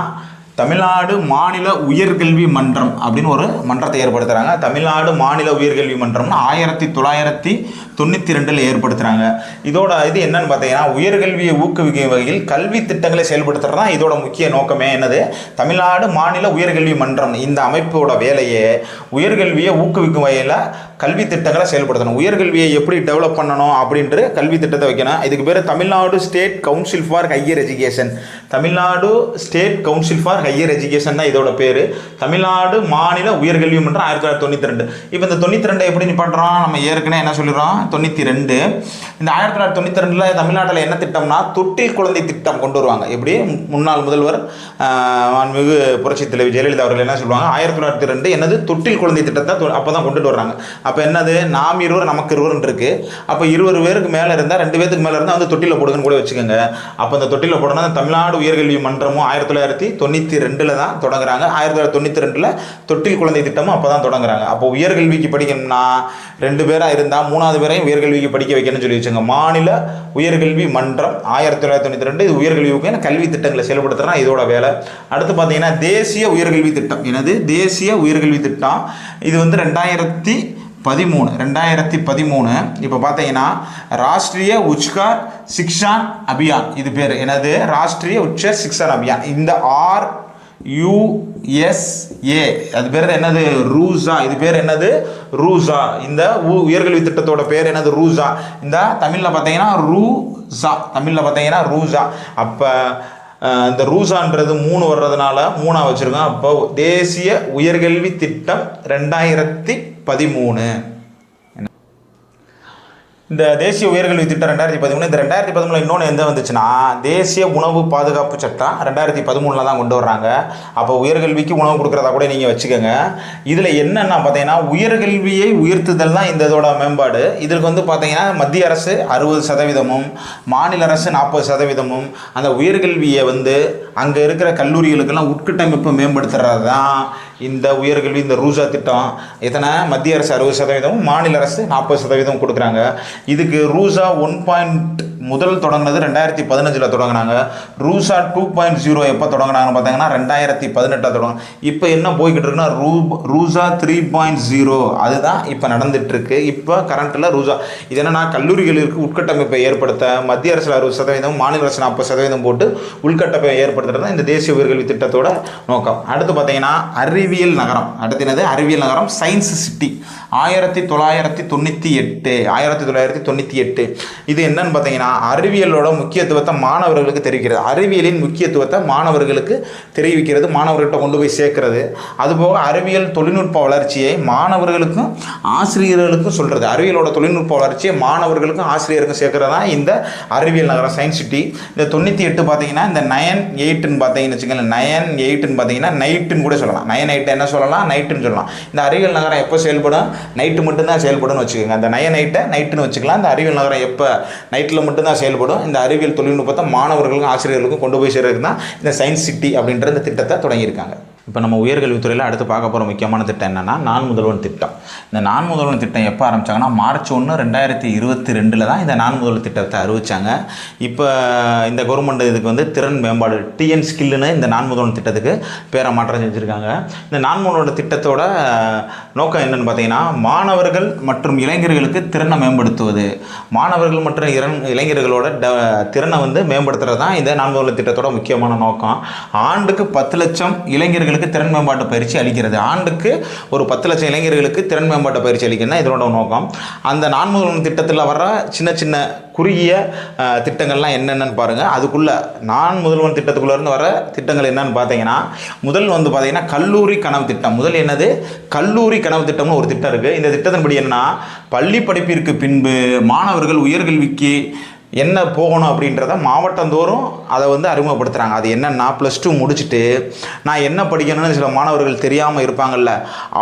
தமிழ்நாடு மாநில உயர்கல்வி மன்றம் அப்படின்னு ஒரு மன்றத்தை ஏற்படுத்துகிறாங்க. தமிழ்நாடு மாநில உயர்கல்வி மன்றம்னு 1992 ஏற்படுத்துகிறாங்க. இதோட இது என்னன்னு பார்த்தீங்கன்னா உயர்கல்வியை ஊக்குவிக்கும் வகையில் கல்வி திட்டங்களை செயல்படுத்துறது தான் இதோட முக்கிய நோக்கமே. என்னது தமிழ்நாடு மாநில உயர்கல்வி மன்றம் இந்த அமைப்போட வேலையே உயர்கல்வியை ஊக்குவிக்கும் வகையில் கல்வி திட்டங்களை செயல்படுத்தணும். உயர்கல்வியை எப்படி டெவலப் பண்ணணும் அப்படின்ற கல்வி திட்டத்தை வைக்கணும். இதுக்கு பேர் Tamil Nadu state council for higher education. Tamil Nadu state council for higher education தான் இதோட பேர். தமிழ்நாடு மாநில உயர்கல்வி மன்றம் 1992. இப்போ இந்த 92 எப்படி பண்ணுறோம்? நம்ம ஏற்கனவே என்ன சொல்லிடுறோம்? 92. இந்த 1992 தமிழ்நாட்டில் என்ன திட்டம்னா தொட்டில் குழந்தை திட்டம் கொண்டு வருவாங்க. எப்படி முன்னாள் முதல்வர் மாண்புமிகு புரட்சி தலைவி ஜெயலலிதா அவர்கள் என்ன சொல்லுவாங்க? 1902 என்னது தொட்டில் குழந்தை திட்டத்தை அப்போ தான் கொண்டுட்டு வர்றாங்க. அப்போ என்னது நாம் 20 நமக்கு 20 இருக்கு. அப்போ 20 பேருக்கு மேலே இருந்தால் 2 பேருக்கு மேலே இருந்தால் வந்து தொட்டியில் போடுங்கன்னு கூட வச்சுக்கோங்க. அப்போ அந்த தொட்டியில் போடணும். தமிழ்நாடு உயர்கல்வி மன்றமும் 1992 தான் தொடங்குறாங்க. 1992 தொட்டில் குழந்தை திட்டமும் அப்போ தான் தொடங்குறாங்க. அப்போ உயர்கல்விக்கு படிக்கணும்னா 2 பேராக இருந்தால் 3வது பேரையும் உயர்கல்விக்கு படிக்க வைக்கணும்னு சொல்லி வச்சுங்க. மாநில உயர்கல்வி மன்றம் 1992 இது உயர்கல்விக்கு கல்வி திட்டங்களை செயல்படுத்துறா இதோட வேலை. அடுத்து பார்த்தீங்கன்னா தேசிய உயர்கல்வி திட்டம். என்னது தேசிய உயர்கல்வி திட்டம்? இது வந்து 2013. இப்போ பார்த்தீங்கன்னா ராஷ்ட்ரிய உச்கா சிக்ஷான் அபியான் இது பேர். என்னது ராஷ்ட்ரிய உச்ச சிக்ஷன் அபியான். இந்த RUSA அது பேர் என்னது ரூசா. இது பேர் என்னது ரூசா. இந்த உயர்கல்வி திட்டத்தோட பேர் என்னது ரூசா. இந்த தமிழில் பார்த்தீங்கன்னா ரூசா. அப்போ இந்த ரூசான்றது 3 வர்றதுனால 3ஆ வச்சுருக்கோம். அப்போ தேசிய உயர்கல்வி திட்டம் 2013. இந்த தேசிய உயர்கல்வி திட்டம் 2013. இந்த 2013 இன்னொன்று எந்த வந்துச்சுன்னா தேசிய உணவு பாதுகாப்பு சட்டம் 2013 தான் கொண்டு வர்றாங்க. அப்போ உயர்கல்விக்கு உணவு கொடுக்குறதா கூட நீங்கள் வச்சுக்கோங்க. இதில் என்னென்னா பார்த்தீங்கன்னா உயர்கல்வியை உயர்த்துதல் தான் இந்த இதோட மேம்பாடு. இதற்கு வந்து பார்த்தீங்கன்னா மத்திய அரசு 60%, மாநில அரசு 40%. அந்த உயர்கல்வியை வந்து அங்கே இருக்கிற கல்லூரிகளுக்கெல்லாம் உட்கட்டமைப்பு மேம்படுத்துறது தான் இந்த உயர்கல்வி இந்த ரூசா திட்டம். எத்தனை? மத்திய அரசு 60%, மாநில அரசு 40% கொடுக்குறாங்க. இதுக்கு ரூசா 1. முதல் தொடங்கினது 2015 தொடங்கினாங்க. ரூசா 2.0 எப்போ தொடங்கினாங்கன்னு பார்த்தீங்கன்னா 2018 தொடங்க. இப்போ என்ன போய்கிட்டு இருக்குன்னா ரூசா 3.0 அதுதான் இப்போ நடந்துட்டுருக்கு. இப்போ கரண்ட்டில் ரூசா இது என்னன்னா கல்லூரிகளுக்கு உட்கட்டமைப்பை ஏற்படுத்த மத்திய அரசு 60%, மாநில அரசு 40% போட்டு உள்கட்டமைப்பை ஏற்படுத்துறது தான் இந்த தேசிய உயர்கல்வி திட்டத்தோட நோக்கம். அடுத்து பார்த்தீங்கன்னா அறிவியல் நகரம். அடுத்து என்னது அறிவியல் நகரம் சயின்ஸ் சிட்டி 1998. இது என்னன்னு பார்த்தீங்கன்னா அறிவியலோட முக்கியத்துவத்தை மாணவர்களுக்கு தெரிவிக்கிறது. அறிவியலின் முக்கியத்துவத்தை மாணவர்களுக்கு தெரிவிக்கிறது, மாணவர்கள்ட்ட கொண்டு போய் சேர்க்கிறது. அதுபோக அறிவியல் தொழில்நுட்ப வளர்ச்சியை மாணவர்களுக்கும் ஆசிரியர்களுக்கும் சொல்கிறது. அறிவியலோட தொழில்நுட்ப வளர்ச்சியை மாணவர்களுக்கும் ஆசிரியருக்கும் சேர்க்கிறது தான் இந்த அறிவியல் நகரம் சயின்ஸ் சிட்டி. இந்த 98 பார்த்தீங்கன்னா இந்த 9-8 பார்த்தீங்கன்னு வச்சுக்கோங்க. 9-8 பார்த்தீங்கன்னா நைட்டுன்னு கூட சொல்லலாம். 9-8 என்ன சொல்லலாம்? நைட்டுன்னு சொல்லலாம். இந்த அறிவியல் நகரம் எப்போ செயல்படும்? நைட்டு மட்டும்தான் செயல்படும் வச்சுக்கோங்க. அந்த நைட்டுன்னு வச்சுக்கலாம். இந்த அறிவியல் நகரம் எப்போ? நைட்டில் மட்டும்தான் செயல்படும். இந்த அறிவியல் தொழில்நுட்பத்தை மாணவர்களுக்கும் ஆசிரியர்களுக்கும் கொண்டு போய் சேர்றதுக்கு தான் இந்த சயின்ஸ் சிட்டி அப்படின்ற இந்த திட்டத்தை தொடங்கியிருக்காங்க. இப்போ நம்ம உயர்கல்வித்துறையில் அடுத்து பார்க்க போகிற முக்கியமான திட்டம் என்னென்னா நான் முதல்வன் திட்டம். இந்த நான் முதல்வன் திட்டம் எப்போ ஆரம்பித்தாங்கன்னா March 1, 2022 தான் இந்த நான் முதல்வன் திட்டத்தை அறிவித்தாங்க. இப்போ இந்த கவர்மெண்ட் இதுக்கு வந்து திறன் மேம்பாடு டிஎன் ஸ்கில்லுன்னு இந்த நான் முதல்வன் திட்டத்துக்கு பேரை மாற்றம் செஞ்சுருக்காங்க. இந்த நான் முதல்வன் திட்டத்தோட நோக்கம் என்னென்னு பார்த்தீங்கன்னா மாணவர்கள் மற்றும் இளைஞர்களுக்கு திறனை மேம்படுத்துவது. மாணவர்கள் மற்றும் இளைஞர்களோட திறனை வந்து மேம்படுத்துறது தான் இந்த நான் முதல்வன் திட்டத்தோட முக்கியமான நோக்கம். ஆண்டுக்கு 10 லட்சம் இளைஞர்கள் இளைஞர்களுக்கு திறன் மேம்பாட்டு பயிற்சி அளிக்கிறது. ஆண்டுக்கு ஒரு 10 லட்சம் இளைஞர்களுக்கு திறன் மேம்பாட்டு பயிற்சி அளிக்கணும்னா இதனோட நோக்கம். அந்த 4 முதல்வன் திட்டத்தில் வர சின்ன சின்ன குறுகிய திட்டங்கள்லாம் என்னென்னு பாருங்கள். அதுக்குள்ளே நான் முதல்வன் திட்டத்துக்குள்ளேருந்து வர திட்டங்கள் என்னன்னு பார்த்தீங்கன்னா, முதல் வந்து பார்த்தீங்கன்னா கல்லூரி கனவு திட்டம். முதல் என்னது? கல்லூரி கனவு திட்டம்னு ஒரு திட்டம் இருக்குது. இந்த திட்டத்தின்படி என்ன, பள்ளி படிப்பிற்கு பின்பு மாணவர்கள் உயர்கல்விக்கு என்ன போகணும் அப்படின்றத மாவட்டந்தோறும் அதை வந்து அறிமுகப்படுத்துகிறாங்க. அது என்னென்னா, +2 முடிச்சுட்டு நான் என்ன படிக்கணும்னு சில மாணவர்கள் தெரியாமல் இருப்பாங்கள்ல,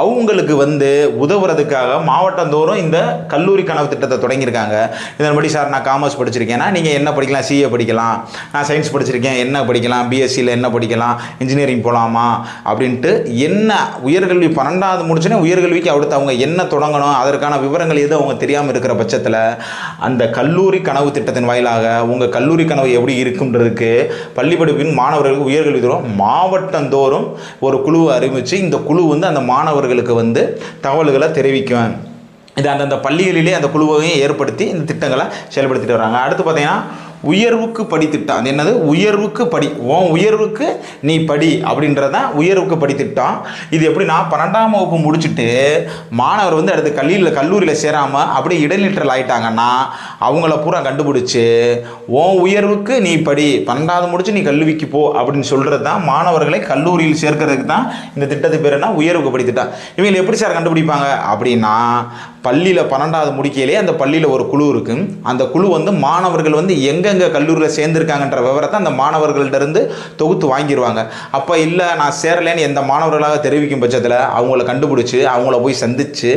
அவங்களுக்கு வந்து உதவுறதுக்காக மாவட்டந்தோறும் இந்த கல்லூரி கனவு திட்டத்தை தொடங்கியிருக்காங்க. இதன்படி சார் நான் காமர்ஸ் படிச்சிருக்கேன்னா நீங்கள் என்ன படிக்கலாம், சிஏ படிக்கலாம், நான் சயின்ஸ் படிச்சிருக்கேன் என்ன படிக்கலாம், பிஎஸ்சியில் என்ன படிக்கலாம், இன்ஜினியரிங் போகலாமா அப்படின்ட்டு என்ன உயர்கல்வி 12வது முடிச்சுன்னா உயர்கல்விக்கு அடுத்து அவங்க என்ன தொடங்கணும் அதற்கான விவரங்கள் எதுவும் அவங்க தெரியாமல் இருக்கிற பட்சத்தில் அந்த கல்லூரி கனவு திட்டத்தின் வாயிலாக உங்கள் கல்லூரி கனவு எப்படி இருக்குன்றதுக்கு பள்ளி படிப்பின் மாணவர்களுக்கு உயர்கல்வி தரும் மாவட்டந்தோறும் ஒரு குழுவை அறிவித்து இந்த குழு வந்து அந்த மாணவர்களுக்கு வந்து தகவல்களை தெரிவிக்கும். இது அந்தந்த பள்ளிகளிலே அந்த குழுவையும் ஏற்படுத்தி இந்த திட்டங்களை செயல்படுத்திட்டு வராங்க. அடுத்து பார்த்தீங்கன்னா உயர்வுக்கு படி திட்டம். அது என்னது? உயர்வுக்கு படி, உயர்வுக்கு நீ படி அப்படின்றது தான் உயர்வுக்கு படி திட்டம். இது எப்படின்னா 12ஆம் வகுப்பு முடிச்சுட்டு மாணவர் வந்து அடுத்து கல்லூரியில் சேராமல் அப்படியே இடைநிற்றல் ஆகிட்டாங்கன்னா அவங்கள பூரா கண்டுபிடிச்சி உயர்வுக்கு நீ படி, 12வது முடிச்சு நீ கல்விக்கு போ அப்படின்னு சொல்கிறது தான் மாணவர்களை கல்லூரியில் சேர்க்கறதுக்கு தான் இந்த திட்டத்துக்கு பேர் என்ன, உயர்வுக்கு படி திட்டம். இவங்க எப்படி சார் கண்டுபிடிப்பாங்க அப்படின்னா, பள்ளியில் 12வது முடிக்கையிலே அந்த பள்ளியில் ஒரு குழு இருக்குது. அந்த குழு வந்து மாணவர்கள் வந்து எங்கெங்கே கல்லூரியில் சேர்ந்துருக்காங்கன்ற விவரத்தை அந்த மாணவர்கள்டிருந்து தொகுத்து வாங்கிடுவாங்க. அப்போ இல்லை நான் சேரலேன்னு எந்த மாணவர்களாக தெரிவிக்கும் பட்சத்தில் அவங்கள கண்டுபிடிச்சி அவங்கள போய் சந்தித்து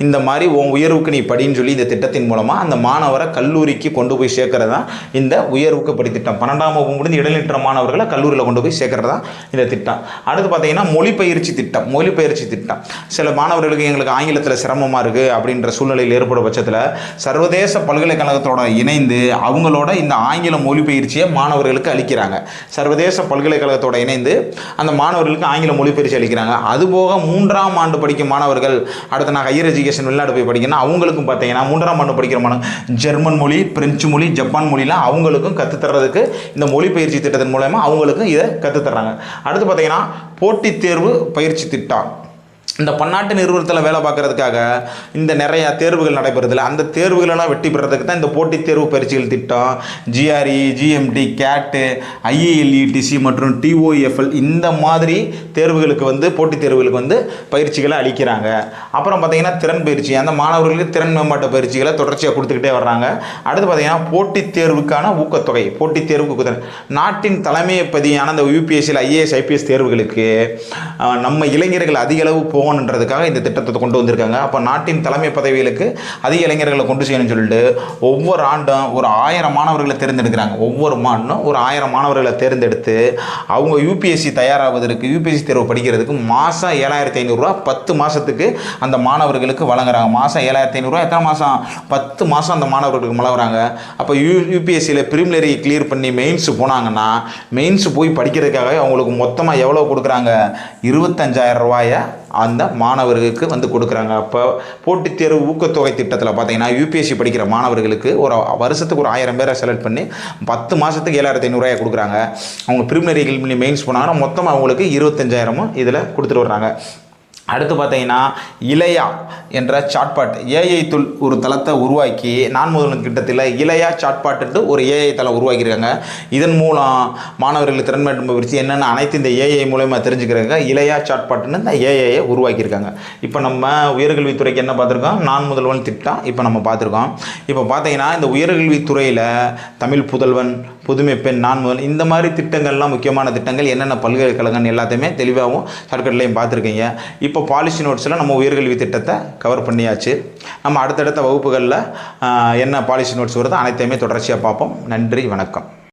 இந்த மாதிரி உயர்வுக்கு நீ படின்னு சொல்லி இந்த திட்டத்தின் மூலமாக அந்த மாணவரை கல்லூரிக்கு கொண்டு போய் சேர்க்கறது தான் இந்த உயர்வுக்கு படி திட்டம். 12ஆம் வகுப்பு முடிந்து இடைநிற்ற மாணவர்களை கல்லூரியில் கொண்டு போய் சேர்க்கறது தான் இந்த திட்டம். அடுத்து பார்த்தீங்கன்னா மொழிப்பயிற்சி திட்டம். மொழிப்பயிற்சி திட்டம் சில மாணவர்களுக்கு எங்களுக்கு ஆங்கிலத்தில் சிரமமாக இருக்குது அப்படின்ற சூழ்நிலையில் ஏற்படும் பட்சத்தில் சர்வதேச பல்கலைக்கழகத்தோட இணைந்து அவங்களோட இந்த ஆங்கில மொழிப்பயிற்சியை மாணவர்களுக்கு அளிக்கிறாங்க. சர்வதேச பல்கலைக்கழகத்தோட இணைந்து அந்த மாணவர்களுக்கு ஆங்கில மொழிப்பயிற்சி அளிக்கிறாங்க. அதுபோக 3ஆம் ஆண்டு படிக்கும் மாணவர்கள் அடுத்து நான் ஹையர் எஜுகேஷன் வெளிநாடு போய் படிக்கணும், அவங்களுக்கும் பார்த்தீங்கன்னா 3ஆம் ஆண்டு படிக்கிற மாணவர்கள் ஜெர்மன் மொழி, பிரெஞ்சு மொழி, ஜப்பான் மொழிலாம் அவங்களுக்கும் கற்றுத்தர்றதுக்கு இந்த மொழிப்பயிற்சி திட்டத்தின் மூலமா அவங்களுக்கும் இதை கற்றுத்தர்றாங்க. அடுத்து பார்த்தீங்கன்னா போட்டித் தேர்வு பயிற்சி திட்டம். இந்த பன்னாட்டு நிறுவனத்தில் வேலை பார்க்குறதுக்காக இந்த நிறையா தேர்வுகள் நடைபெறுதில்ல, அந்த தேர்வுகளெல்லாம் வெற்றி பெறதுக்கு தான் இந்த போட்டித் தேர்வு பயிற்சிகள் திட்டம். ஜிஆர்இ, ஜிஎம்டி, கேட்டு, ஐஏஎல்இடிசி மற்றும் டிஓஎஃப்எல் இந்த மாதிரி தேர்வுகளுக்கு வந்து போட்டித் தேர்வுகளுக்கு வந்து பயிற்சிகளை அளிக்கிறாங்க. அப்புறம் பார்த்திங்கன்னா திறன் பயிற்சி, அந்த மாணவர்களுக்கு திறன் மேம்பாட்டு பயிற்சிகளை தொடர்ச்சியாக கொடுத்துக்கிட்டே வர்றாங்க. அடுத்து பார்த்திங்கன்னா போட்டித் தேர்வுக்கான ஊக்கத்தொகை, போட்டித் தேர்வுக்கு ஊக்கத்தொகை. நாட்டின் தலைமைப்பதியான அந்த யூபிஎஸ்சியில் ஐஏஎஸ் ஐபிஎஸ் தேர்வுகளுக்கு நம்ம இளைஞர்கள் அதிக அளவு போகணுன்றதுக்காக இந்த திட்டத்தை கொண்டு வந்திருக்காங்க. அப்போ நாட்டின் தலைமை பதவிகளுக்கு அதிக இளைஞர்களை கொண்டு செய்யணும்னு சொல்லிட்டு ஒவ்வொரு ஆண்டும் ஒரு 1000 மாணவர்களை தேர்ந்தெடுக்கிறாங்க. ஒவ்வொரு ஆண்டும் ஒரு 1000 மாணவர்களை தேர்ந்தெடுத்து அவங்க யூபிஎஸ்சி தயாராவதற்கு, யூபிஎஸ்சி தேர்வு படிக்கிறதுக்கு மாதம் 7500 ரூபா 10 மாதத்துக்கு அந்த மாணவர்களுக்கு வழங்குறாங்க. மாதம் 7500 ரூபா எத்தனை மாதம்? 10 மாதம் அந்த மாணவர்களுக்கு வழங்குறாங்க. அப்போ யூபிஎஸ்சியில் ப்ரிலிமினரி கிளியர் பண்ணி மெயின்ஸ் போனாங்கன்னா மெயின்ஸ் போய் படிக்கிறதுக்காக அவங்களுக்கு மொத்தமாக எவ்வளோ கொடுக்குறாங்க? 25000 ரூபாயை அந்த மாணவர்களுக்கு வந்து கொடுக்குறாங்க. அப்போ போட்டித் தேர்வு ஊக்கத்தொகை திட்டத்தில் பார்த்தீங்கன்னா யூபிஎஸ்சி படிக்கிற மாணவர்களுக்கு ஒரு வருஷத்துக்கு ஒரு 1000 பேரை செலக்ட் பண்ணி 10 மாதத்துக்கு 7500 ரூபாயை கொடுக்குறாங்க. அவங்க ப்ரிலிமினரி மெயின்ஸ் போனாங்கன்னா மொத்தமாக அவங்களுக்கு 25000 இதில் கொடுத்துட்டு வர்றாங்க. அடுத்து பார்த்தீங்கன்னா இளையா என்ற சாட்பாட் ஏஐ ஒரு தளத்தை உருவாக்கி நான் முதல்வன் திட்டத்தில் இளையா சாட்பாட்டு ஒரு ஏஐ தளம் உருவாக்கியிருக்காங்க. இதன் மூலம் மாணவர்களுக்கு திறன்மேம்பாட்டு பயிற்சி என்னென்ன அனைத்து இந்த ஏஐ மூலமாக தெரிஞ்சுக்கிறாங்க. இளையா சாட்பாட்டுன்னு இந்த ஏஐயை உருவாக்கியிருக்காங்க. இப்போ நம்ம உயர்கல்வித்துறைக்கு என்ன பார்த்துருக்கோம்? நான் முதல்வன் திட்டம் இப்போ நம்ம பார்த்துருக்கோம். இப்போ பார்த்தீங்கன்னா இந்த உயர்கல்வித்துறையில் தமிழ் புதல்வன், புதுமை பெண், நான் முதல் இந்த மாதிரி திட்டங்கள்லாம் முக்கியமான திட்டங்கள் என்னென்ன பல்கலைக்கழகம் எல்லாத்தையுமே தெளிவாகவும் ஷார்ட்கட்லையும் பார்த்துருக்கீங்க. இப்போ பாலிசி நோட்ஸில் நம்ம உயர்கல்வி திட்டத்தை கவர் பண்ணியாச்சு. நம்ம அடுத்தடுத்த வகுப்புகளில் என்ன பாலிசி நோட்ஸ் வருதோ அனைத்தையுமே தொடர்ச்சியாக பார்ப்போம். நன்றி, வணக்கம்.